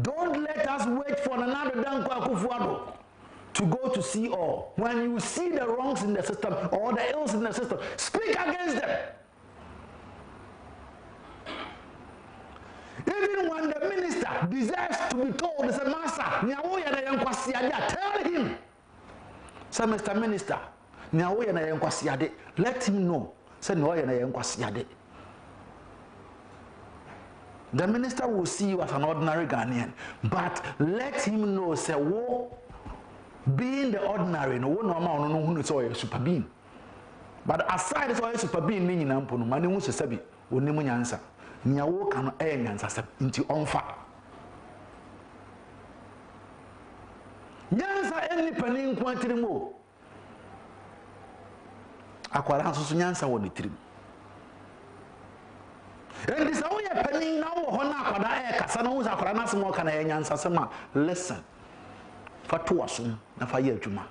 Don't let us wait for another Danko Akufo-Addo to go to see all. When you see the wrongs in the system or the ills in the system, speak against them. Even when the minister deserves to be told, say, Master, tell him. Say, Mr. Minister, let him know. Say, the minister will see you as an ordinary Ghanaian, but let him know, say, being the ordinary, no one no who is a super being. But aside this all super being, meaning ampono, money wants to say, answer. Nyawo kan nyansa nti onfa nyansa eni panin kwantirimo akwara nso nyansa wo nitirim endi sa wo ye panin na wo ho na akwada kasa na wo za akwara na semo kana nyansa sema listen fatu wasum na fa ye adwuma.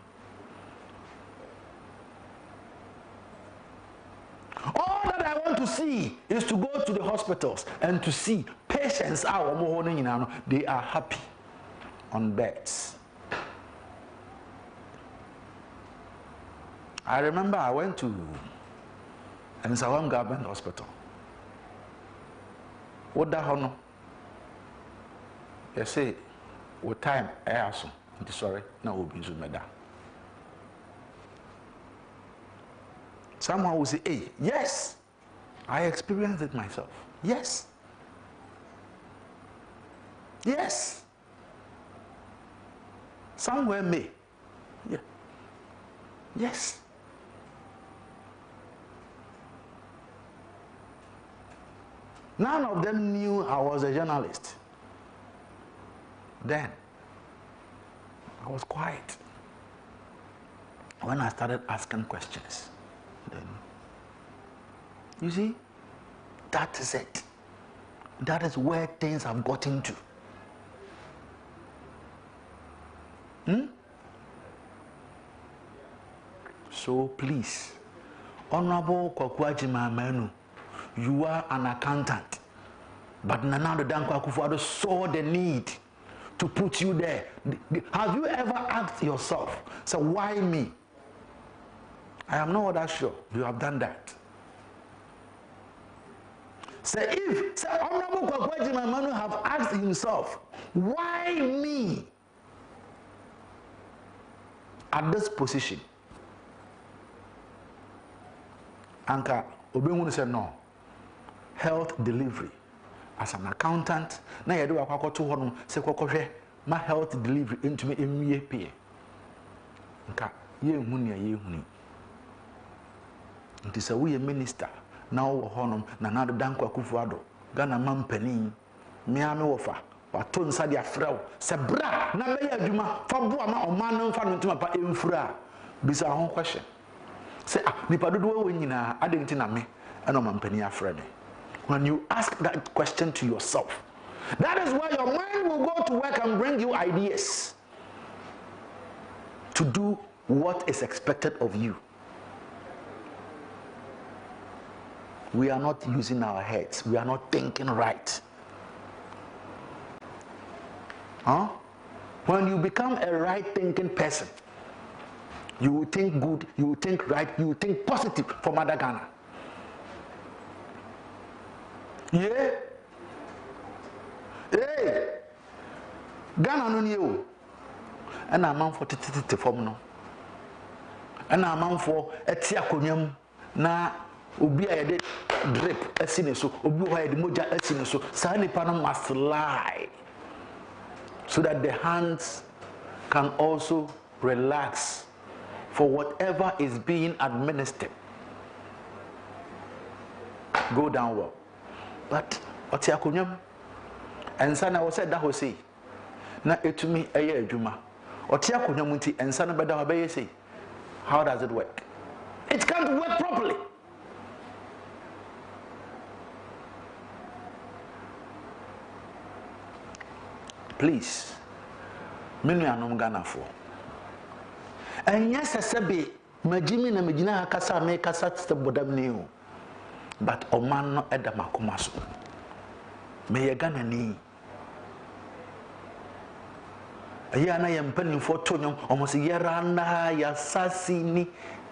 All that I want to see is to go to the hospitals and to see patients they are happy on beds. I remember I went to Nsawam Government Hospital. What the hell? They say, what time I ask? Sorry, no, we'll be Zumeda. Someone will say, hey, yes, I experienced it myself. Yes. Yes. Somewhere may. Yeah. Yes. None of them knew I was a journalist. Then, I was quiet. When I started asking questions, then, you see, that is it. That is where things have gotten to. So please, Honorable Kwakwajima Manu, you are an accountant, but Nana Danko Akufo-Addo saw the need to put you there. Have you ever asked yourself, so why me? I am not that sure you have done that. Say if Honorable Kwakwajima Manu have asked himself, why me at this position? Anka Obenwunu said no. Health delivery. As an accountant, na yedu akwakwo to ho no se kwakwohwe ma health delivery into me emie pie. Nka ye hu ne ye hu ni. Nti se wo ye minister na wo ho no na na Danko Akufo-Addo Ghana mampanin me ame wofa wato nsa de afrew se bra na be ya adwuma fa boa ma oman no mfa no ntuma pa emfura bisa ho question. Say, nipa dodo we nyina adenti na me eno mampani afre me. When you ask that question to yourself, that is why your mind will go to work and bring you ideas to do what is expected of you. We are not using our heads. We are not thinking right. Huh? When you become a right thinking person, you will think good, you will think right, you will think positive for Mother Ghana. Yeah. Hey. Ghana no you. And a man for titi form no. And a man for etia konyam na obi a yede drip esine so obi ho yede moja esine so sa nipa no must lie so that the hands can also relax for whatever is being administered. Go down well. But oti akonyam ensa na wo said that ho say na etumi eye adwuma oti akonyam nti ensa na beda ho be say how does it work? It can't work properly. Please, menu anom Ghana for. And yes, I said, Majimi na Majina Kasa make us at the bodam new. But o man no edama kumaso. Me ye Ghana ni. Aya na yempani for tonyom almost yerana ya sasini.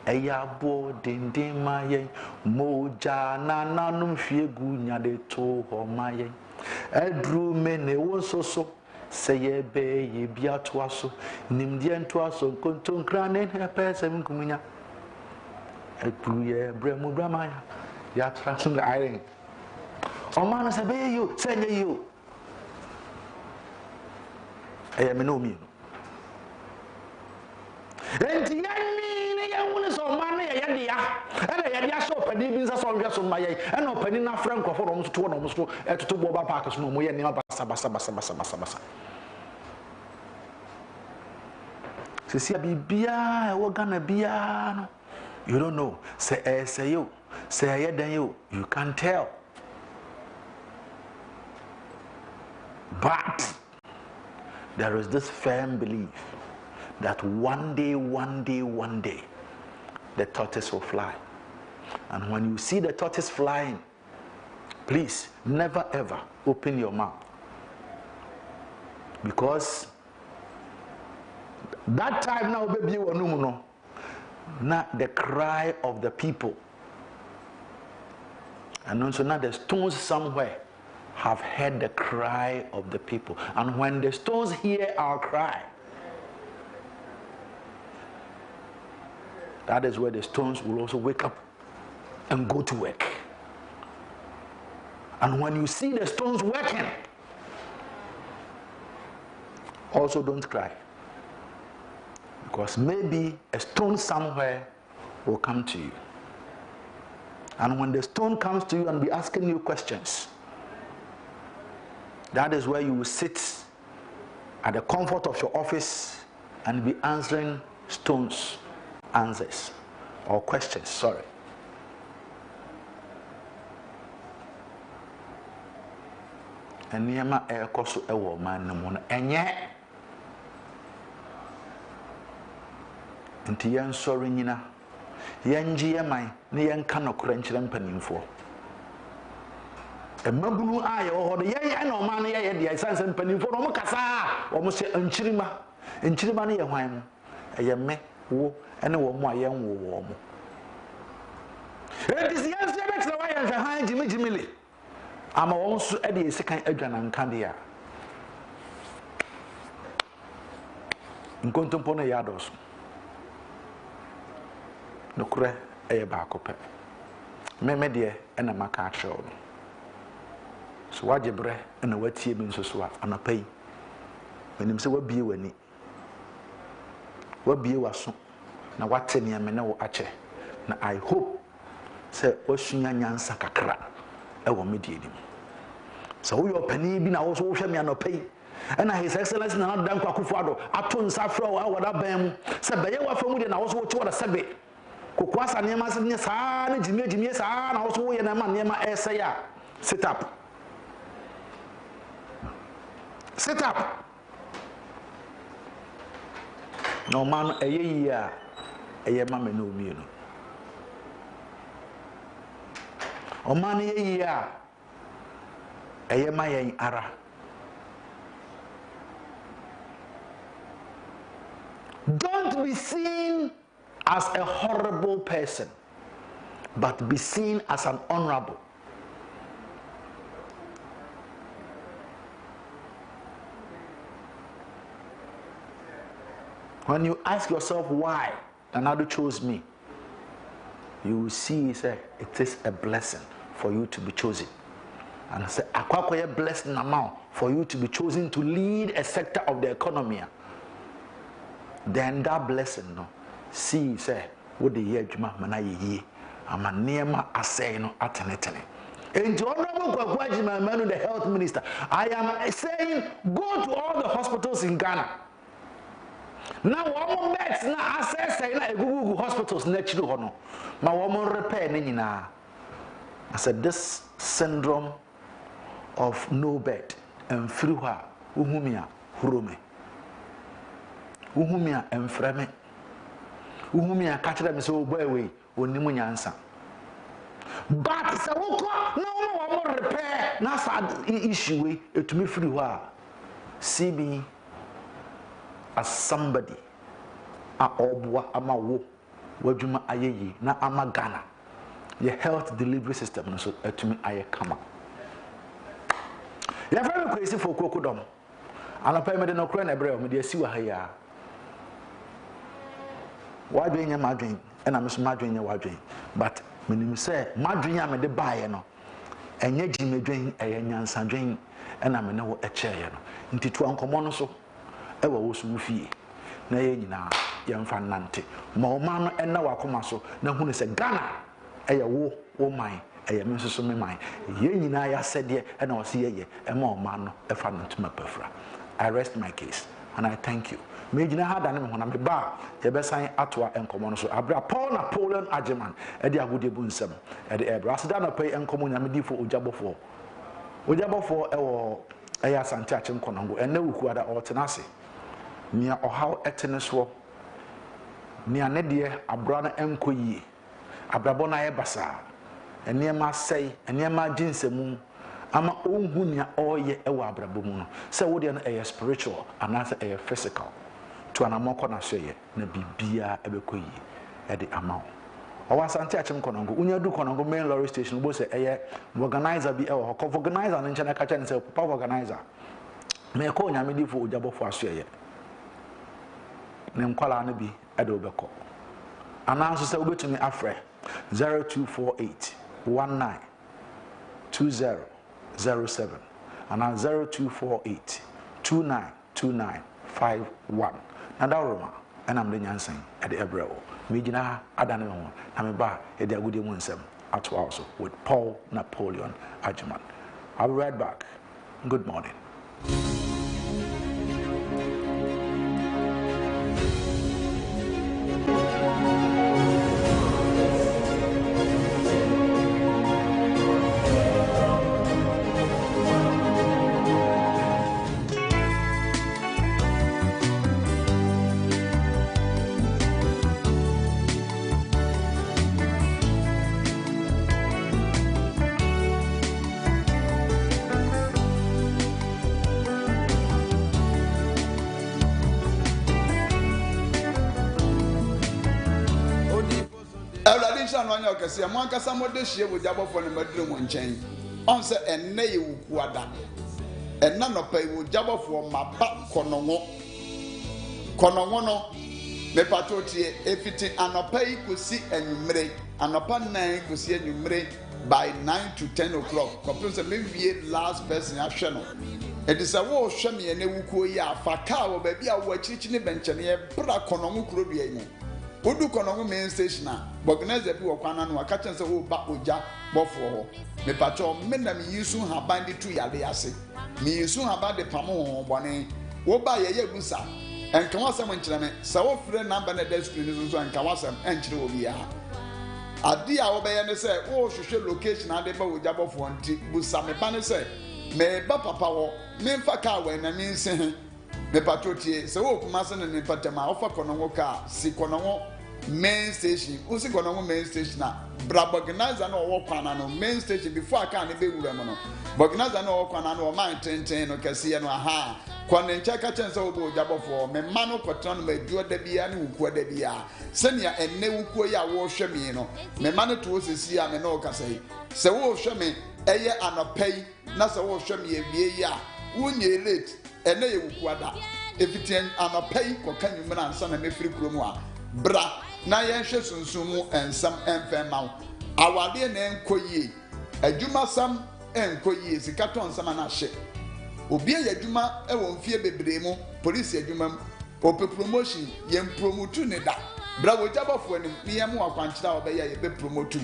Eya bo dende maye moja na nanum fiegu nyade to ho maye. Edru me ne wo so. Say be ye bia to aso nimdie nto aso konton krane na pese mkumunya ekruye bremu bramaya ya transum the iron o man say be you say you me no mi enti yanni ne yawune so man ne ye dia ena ye dia so padi bi nsa so hwe so maye ena opani na franco for no so no so etoto bo ba park so no mo ye ne basa see bibia e Ghana bia no you don't know say you say you can't tell, but there is this firm belief that one day the tortoise will fly. And when you see the tortoise flying, please never ever open your mouth, because that time now baby no not the cry of the people, and also now the stones somewhere have heard the cry of the people, and when the stones hear our cry, that is where the stones will also wake up and go to work. And when you see the stones working, also don't cry, because maybe a stone somewhere will come to you. And when the stone comes to you and be asking you questions, that is where you will sit at the comfort of your office and be answering stones answers or questions, sorry. And niyama ekoso ewo man no mo enye nti yen sori nyina yen gye man ne yen ka no kora nkyere mpanimfo emabunu aye ho de yen na o man ye de isanse mpanimfo no mo kasa o mo se nkyirima no ye hwan mo eye me wo ene wo mo ayen wo mo enti yen se be tira wa yen hwe han jimile ama won so e de sekan adwana nka de a nkontompo no yados no kure e ba akopɛ me de e na maka akyerɛw no so wajebre e na watie bi nso so a anapai wenim se wabie wani wabie waso na wate ne me ne wo akyɛ na I hope se wasunya nyansa kakra e wo medie nim so wo yo pani bi na wo so wo hwɛ me anapai and His Excellency na Danko Akufo-Addo ato nsa frɛ wo awada ban mu se bɛyɛ wafa mu de na wo so wo te wo da sebe kokwasa niema se ne saa ne jimie saa na wo so wo ye na ma niema ese ya sit up no man eye yi a eye ma me na omi no o man eye yi a eye ma yen ara. Don't be seen as a horrible person, but be seen as an honorable. When you ask yourself why another chose me, you will see say it is a blessing for you to be chosen. And I say a blessing amount for you to be chosen to lead a sector of the economy. Then that blessing no see say what the year juma mana ye ama niema asay no atenetene. And Honorable Kwesi Fokuo, the health minister, I am saying go to all the hospitals in Ghana. Now one beds na access say na Google hospitals next to hono. Ma one repair ni nyina. I said this syndrome of no bed and through her uhumia hurome. Uhumia emfreme. Uhumia kachira me so boy we onimu nyansa. But se woko na wo repair na sad issue we etumi free ho a see me as somebody a obwa ama wo wadwuma ayeyi na ama Ghana your health delivery system no so etumi aye kama. Ya fa me Kwesi Fokuo Kudom anapa me de no kra na ebre o me de asiwa ha ya wadwen nya madwen na me so madwen nya wadwen but menim say madwen ya me de baaye no enye jimedwen eye nyansadwen na me ne wo echeye no ntitu ankomo no so ewa wo so fie na ye nyina ye mfa nante ma o ma no na wakoma so na hunu se Ghana eye wo man eye me so me man ye nyina ya sede na o se ye ma o ma no efa no ntuma pafra. I rest my case and I thank you. Me gyina ha da ne me honam be ba ye besan atoa enkomo no so abra Paul Napoleon Ageman e de agode bu nsem e de ebra aseda no pay enkomo nyame difo ojabofo e wo eya asante ache nkonango enne wuku ada otenase nia ohaw etene so nia ne de abra na enkoyi abrabo na ye basa eniema sei eniema jinsemu ama onhu nia oye e wo abrabo mu no se wo de no e spiritual anase e physical to anamoko na so ye na bibia ebekoyi e de ama Owasante achim konongo unya du konongo main lorry station bo se eye organizer bi e wo ko organizer no nche na ka chen se papa organizer me ko nya me di fo ojabofo aso eye ne nkwala na bi e de obeko ananso se obetumi afre 0248 19 2007 and 0248 292951 na dawroma and I'm the nyansan at the Ebreo. Mijina Adana, and me ba a de agudi munsem at also with Paul Napoleon Ageman. I'll be right back. Good morning.
No anya okese mo ankasa mo de hie wo jabofo ne maduru mo nchen on se enne ye wukuada enna no pa wo jabofo maba konongo no me patrotie efiti anopa yi kosi anwumre anopa 9 kosi anwumre by 9 to 10 o'clock kopronse me wie last person ahwe no edisa wo hwe me ne wukuo yi afaka wo ba bia wo akirichi ne benche ne bra konongo kuro bia yi Odu konongo main station a organizer bi wo kwana no aka chen se wo ba oja bofo ho me pacho me na me yisu haban de tu yale ase me yisu haban de pamo ho bone wo ba ye ye gusa enka wasam nkyere me se wo frɛ number na da screen so enka wasam enkyere wo bia ade a wobɛyɛ ne sɛ wo hwehwɛ location ade ba wo jabofo nti busa me ba ne sɛ me ba papa wo me mfa ka wa na me nse he me patrotie sɛ wo kuma se ne patama ofa konongo ka si konongo main station wo si konongo main station na bra organizer na wo kwana no main station before aka ne be wura mo no organizer na wo kwana no o man tenten no kase no aha kwane nche ka chen se wo bo jabofo me ma no kotran no maduo da bia ne wukuo da bia senia enne wukuo ya wo hwe me no me ma no to sesi a me no kasa yi se wo hwe me eye anopai na se wo hwe me ewie ya wunye late enne ye wukuo ada efitien anopai ko kanyum na ansa na mefiri krom a bra na ye hwe sunsun mu ensam emfe ma awade na enkoyie adwuma sam enkoyie sikaton sama na hye obi ayadwuma e won fie bebre mu police adwuma mu ope promotion ye promote ne da bra wo jabafo anim ne ye mu akwankyera obeya ye be promote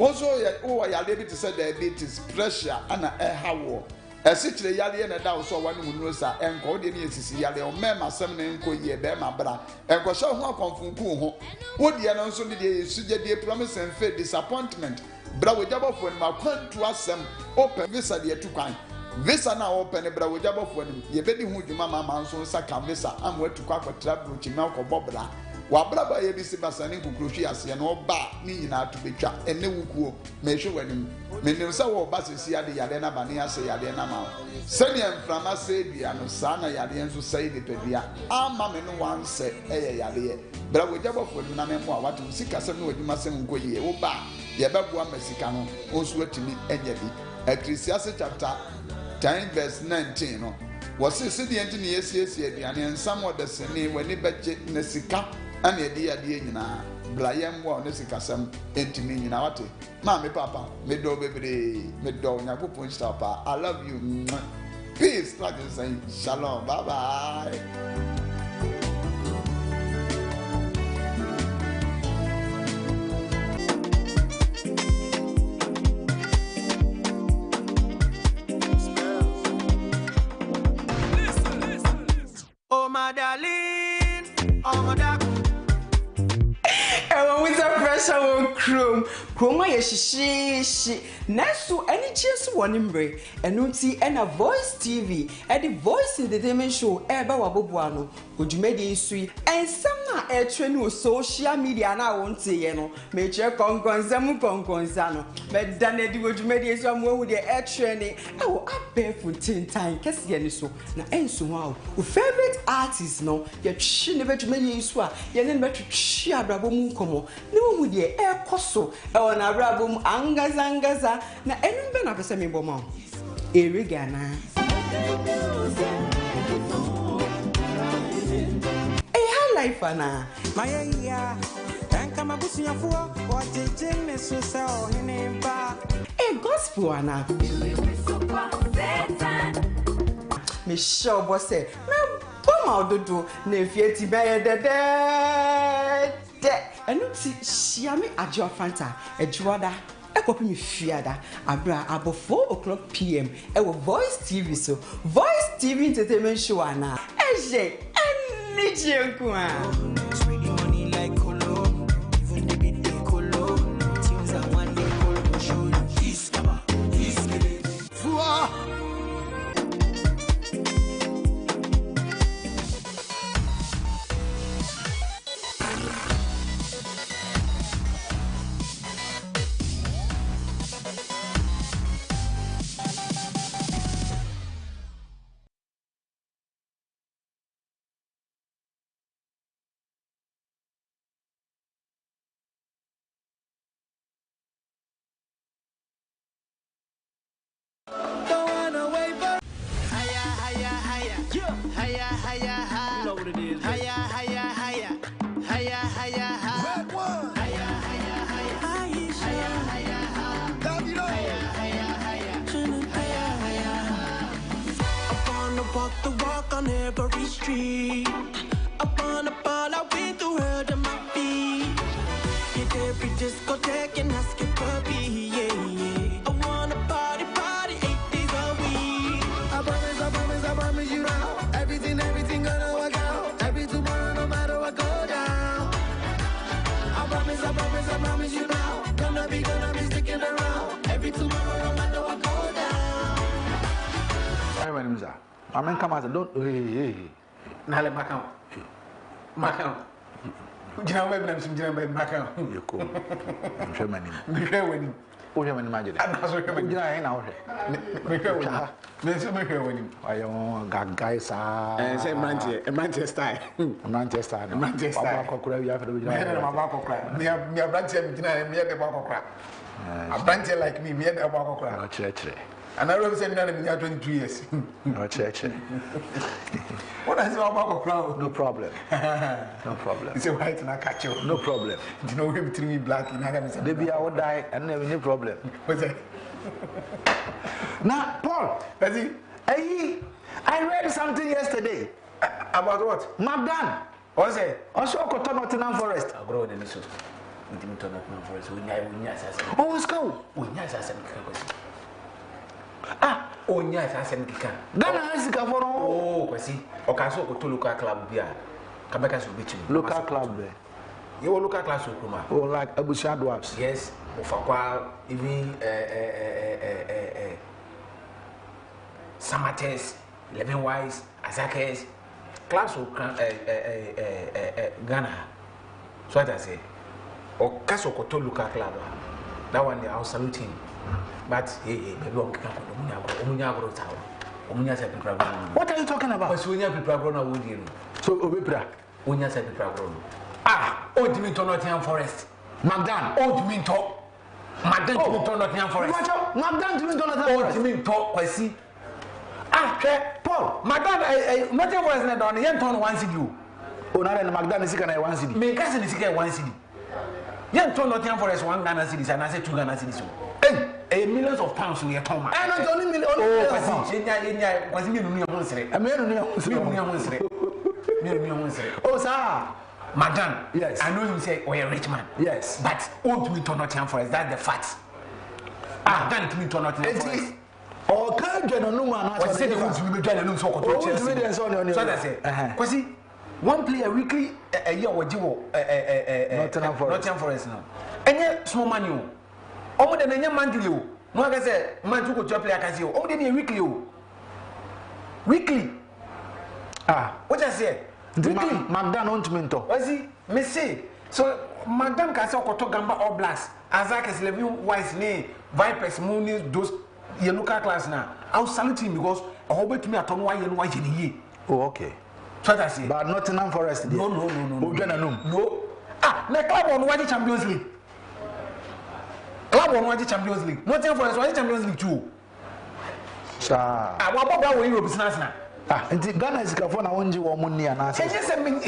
also ye wo yale bi te say diabetes pressure ana e hawo esikire yale na da so wanu mu sa enko de ne esisi yale o mema sam ne enko ye be ma bra enko hye ho akonfunku ho wo de na nso de sugye de promise and faith disappointment bra wo jabafo anim akwantu asem open visa de etukwan visa na open bra wo jabafo anim ye bedi hu dwuma mama nso saka visa amwa tukwa kwatra bro chima ko bobra wa bra ba ye bi si basane kukrohwi ase na oba ni nyina to betwa ene wukuo mehwe wanim menim sa wo ba sesi ade yade na bane ase yade na ma sani emframa se bia no sa na yade enso sai de pedua ama me no wanse eye yade bra wo jabafo anim na memo a wato sika sem no adwuma sem nkoyie wo ba ye beboa masika no onso atimi enye bi Ecclesiastes chapter 10 verse 19 no wose se de enti ne yesiesie aduane nsam odesene wani beje na sika ana edi ade nyina blayem wo ne sika sam enti me nyina wate ma me papa me do bebre me do nyakopon stapa I love you peace like you say shalom bye bye.
Oh my darling, oh my darling.
Ewa with the pressure on chrome. Chroma ye shishi. Nesu any cheers one imbre. Enunti and a voice TV. And the voice entertainment show eba wabobuano. Ujumedi sui. And some na air train social media na won't say yeno. Major conconzamu conconzano. But done the ujumedi is one with the air training. I will up barefoot 10 times. Kessian so. Na enso wow. Favorite artist no. Your chin never to many swa. Yen never to chia brabo komo ne mu de e koso e wona brabom angaza na enum be na pese me boma eri gana high life ana
My yeah, and come a bushing for what teaching me so so in
gospel ana me show boss say me boma ododo na efieti be ye Enuti shiami ajo fanta ejuada ekopi mi fiada abra abo 4 p.m. Ewo Voice TV so Voice TV entertainment show ana eje enije kwa
money like colo, even the bit they colo. Tunes are one day colo show. He's walk the walk on every street. Upon a ball, I've been through hell to my feet. Hit every discotheque and ask it puppy, yeah. I wanna party 8 days a week.
I promise you now. Everything gonna work out. Every tomorrow, no matter what go down. I promise you now.
him, sir. I mean, come out. Don't. Hey.
Nale Macau. Macau. Jina web nam sim jina be Macau.
You go. I'm sure many.
Me hwe wani.
O hwe many imagine.
Ana so hwe many.
Jina hen na o hwe.
Me hwe wani. Me so me hwe wani.
Ayo guys
say Manchester style.
Manchester.
Manchester.
Akokura wi afa do jina.
Me na ma akokura. Me abrantie me jina me de ba akokura. Abrantie like me de ba akokura.
No chere.
And I always say me 22 years.
No chere.
What I say about crowd?
No problem. No problem.
You say white and I catch you.
No problem.
You know him treat me black in Agam.
They be I would die and never any problem.
What's that?
Now, Paul,
Hey,
I read something yesterday.
about what?
Magdan.
What's that?
Also, Nottingham Forest.
I grow the mission. We didn't turn up for us. We
Oh, let's go.
Onya assassin kika.
Ghana has the
Oh, Kwesi. Okaso ko to local club bia. Kabeka so beach.
Local club there.
You local class Okuma.
Oh, like Abuja Dwarfs.
Yes, Ofakwa even Samates, 11 Wise, Azakes, class of Ghana. So what I say. Okaso ko to local club. That one they are saluting. But baby, what
are you talking about?
So
Obepra.
Oh, you mean to Nottingham Forest?
Magdan.
Oh, you mean to Magdan to Nottingham Forest?
Magdan to Nottingham Forest.
Oh, you mean to Kwesi? Paul, Magdan, Nottingham Forest na don yen ton 1 cedi.
Oh, na Magdan is can 1 cedi.
Me ka se ni sika 1 cedi. Yen ton Nottingham Forest 1 Ghana cedis and I say 2 Ghana cedis. Hey, millions of pounds we are talking.
I not only millions.
Oh, Kwesi me no ho nsere.
I mean no
ho nsere.
Oh, sir.
Madam,
yes.
I know you say, oh, you're a rich man.
Yes.
But won't we turn Nottingham Forest? That's the fact. Then to me turn Nottingham Forest.
Oh, can't get no man.
I said they want to be getting a new soccer. So I say, Kwesi, one player weekly a year or
Nottingham
Forest now. And yet, small money. Oh, than a monthly. No, I say, man, to go to a player can see. Oh, then a weekly. Weekly. What I say?
Magdan on to mentor.
Was he? Me say. So, Magdan can say, Koto Gamba or Blast. Azak is 11 wise name. Vipers, Moonies, those yellow class now. I'll salute him because a whole bit to me at 1 year and 1 year.
Oh, okay.
So I say.
But Nottingham Forest.
No.
No.
The club on what Champions League. Club on what Champions League. Nottingham Forest, what Champions League too.
Sir.
What about Europe business now?
Nti Ghana is ka na wonji wo munni ana se.
Say me.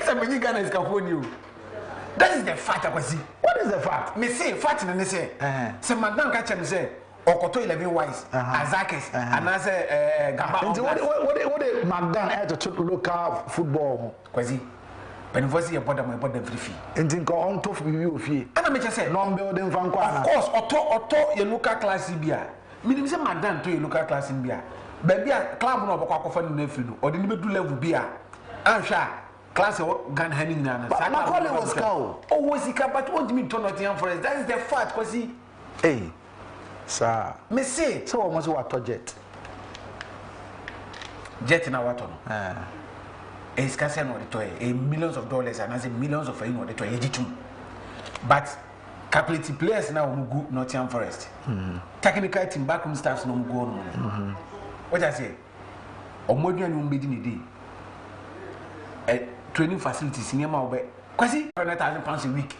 Say me Ghana is ka phone you. That is the fact Kwesi.
What is the fact?
Me say fact na say. Say Magdan ka chem say Okoto 11 wise Azakes and I say Gamba.
Nti what Magdan to local football
Kwesi. When you see your bottom free.
Nti nko on to fi ofie.
Ana me say
no building fan kwa na.
Of course auto your local class bia. Minimum say Magdan to your local class in bia. Baby a club no obakwa akofa no free no. Or the be do level bia. Ansha class Ghana hanin na.
But Macaulay was cow.
Oh, was he but what me turn Nottingham Forest? That is the fact Kwesi.
Hey. Sir.
Me say
so almost what jet.
Jet na what on. It's scarcer no the toy. Millions of dollars and as millions of no the toy ejitu. But capability players now who go Nottingham Forest. Technical team backroom staffs no go on. What I say? Omodua no mbedi ni day. Training facilities near my way. Kwesi £100,000 a week.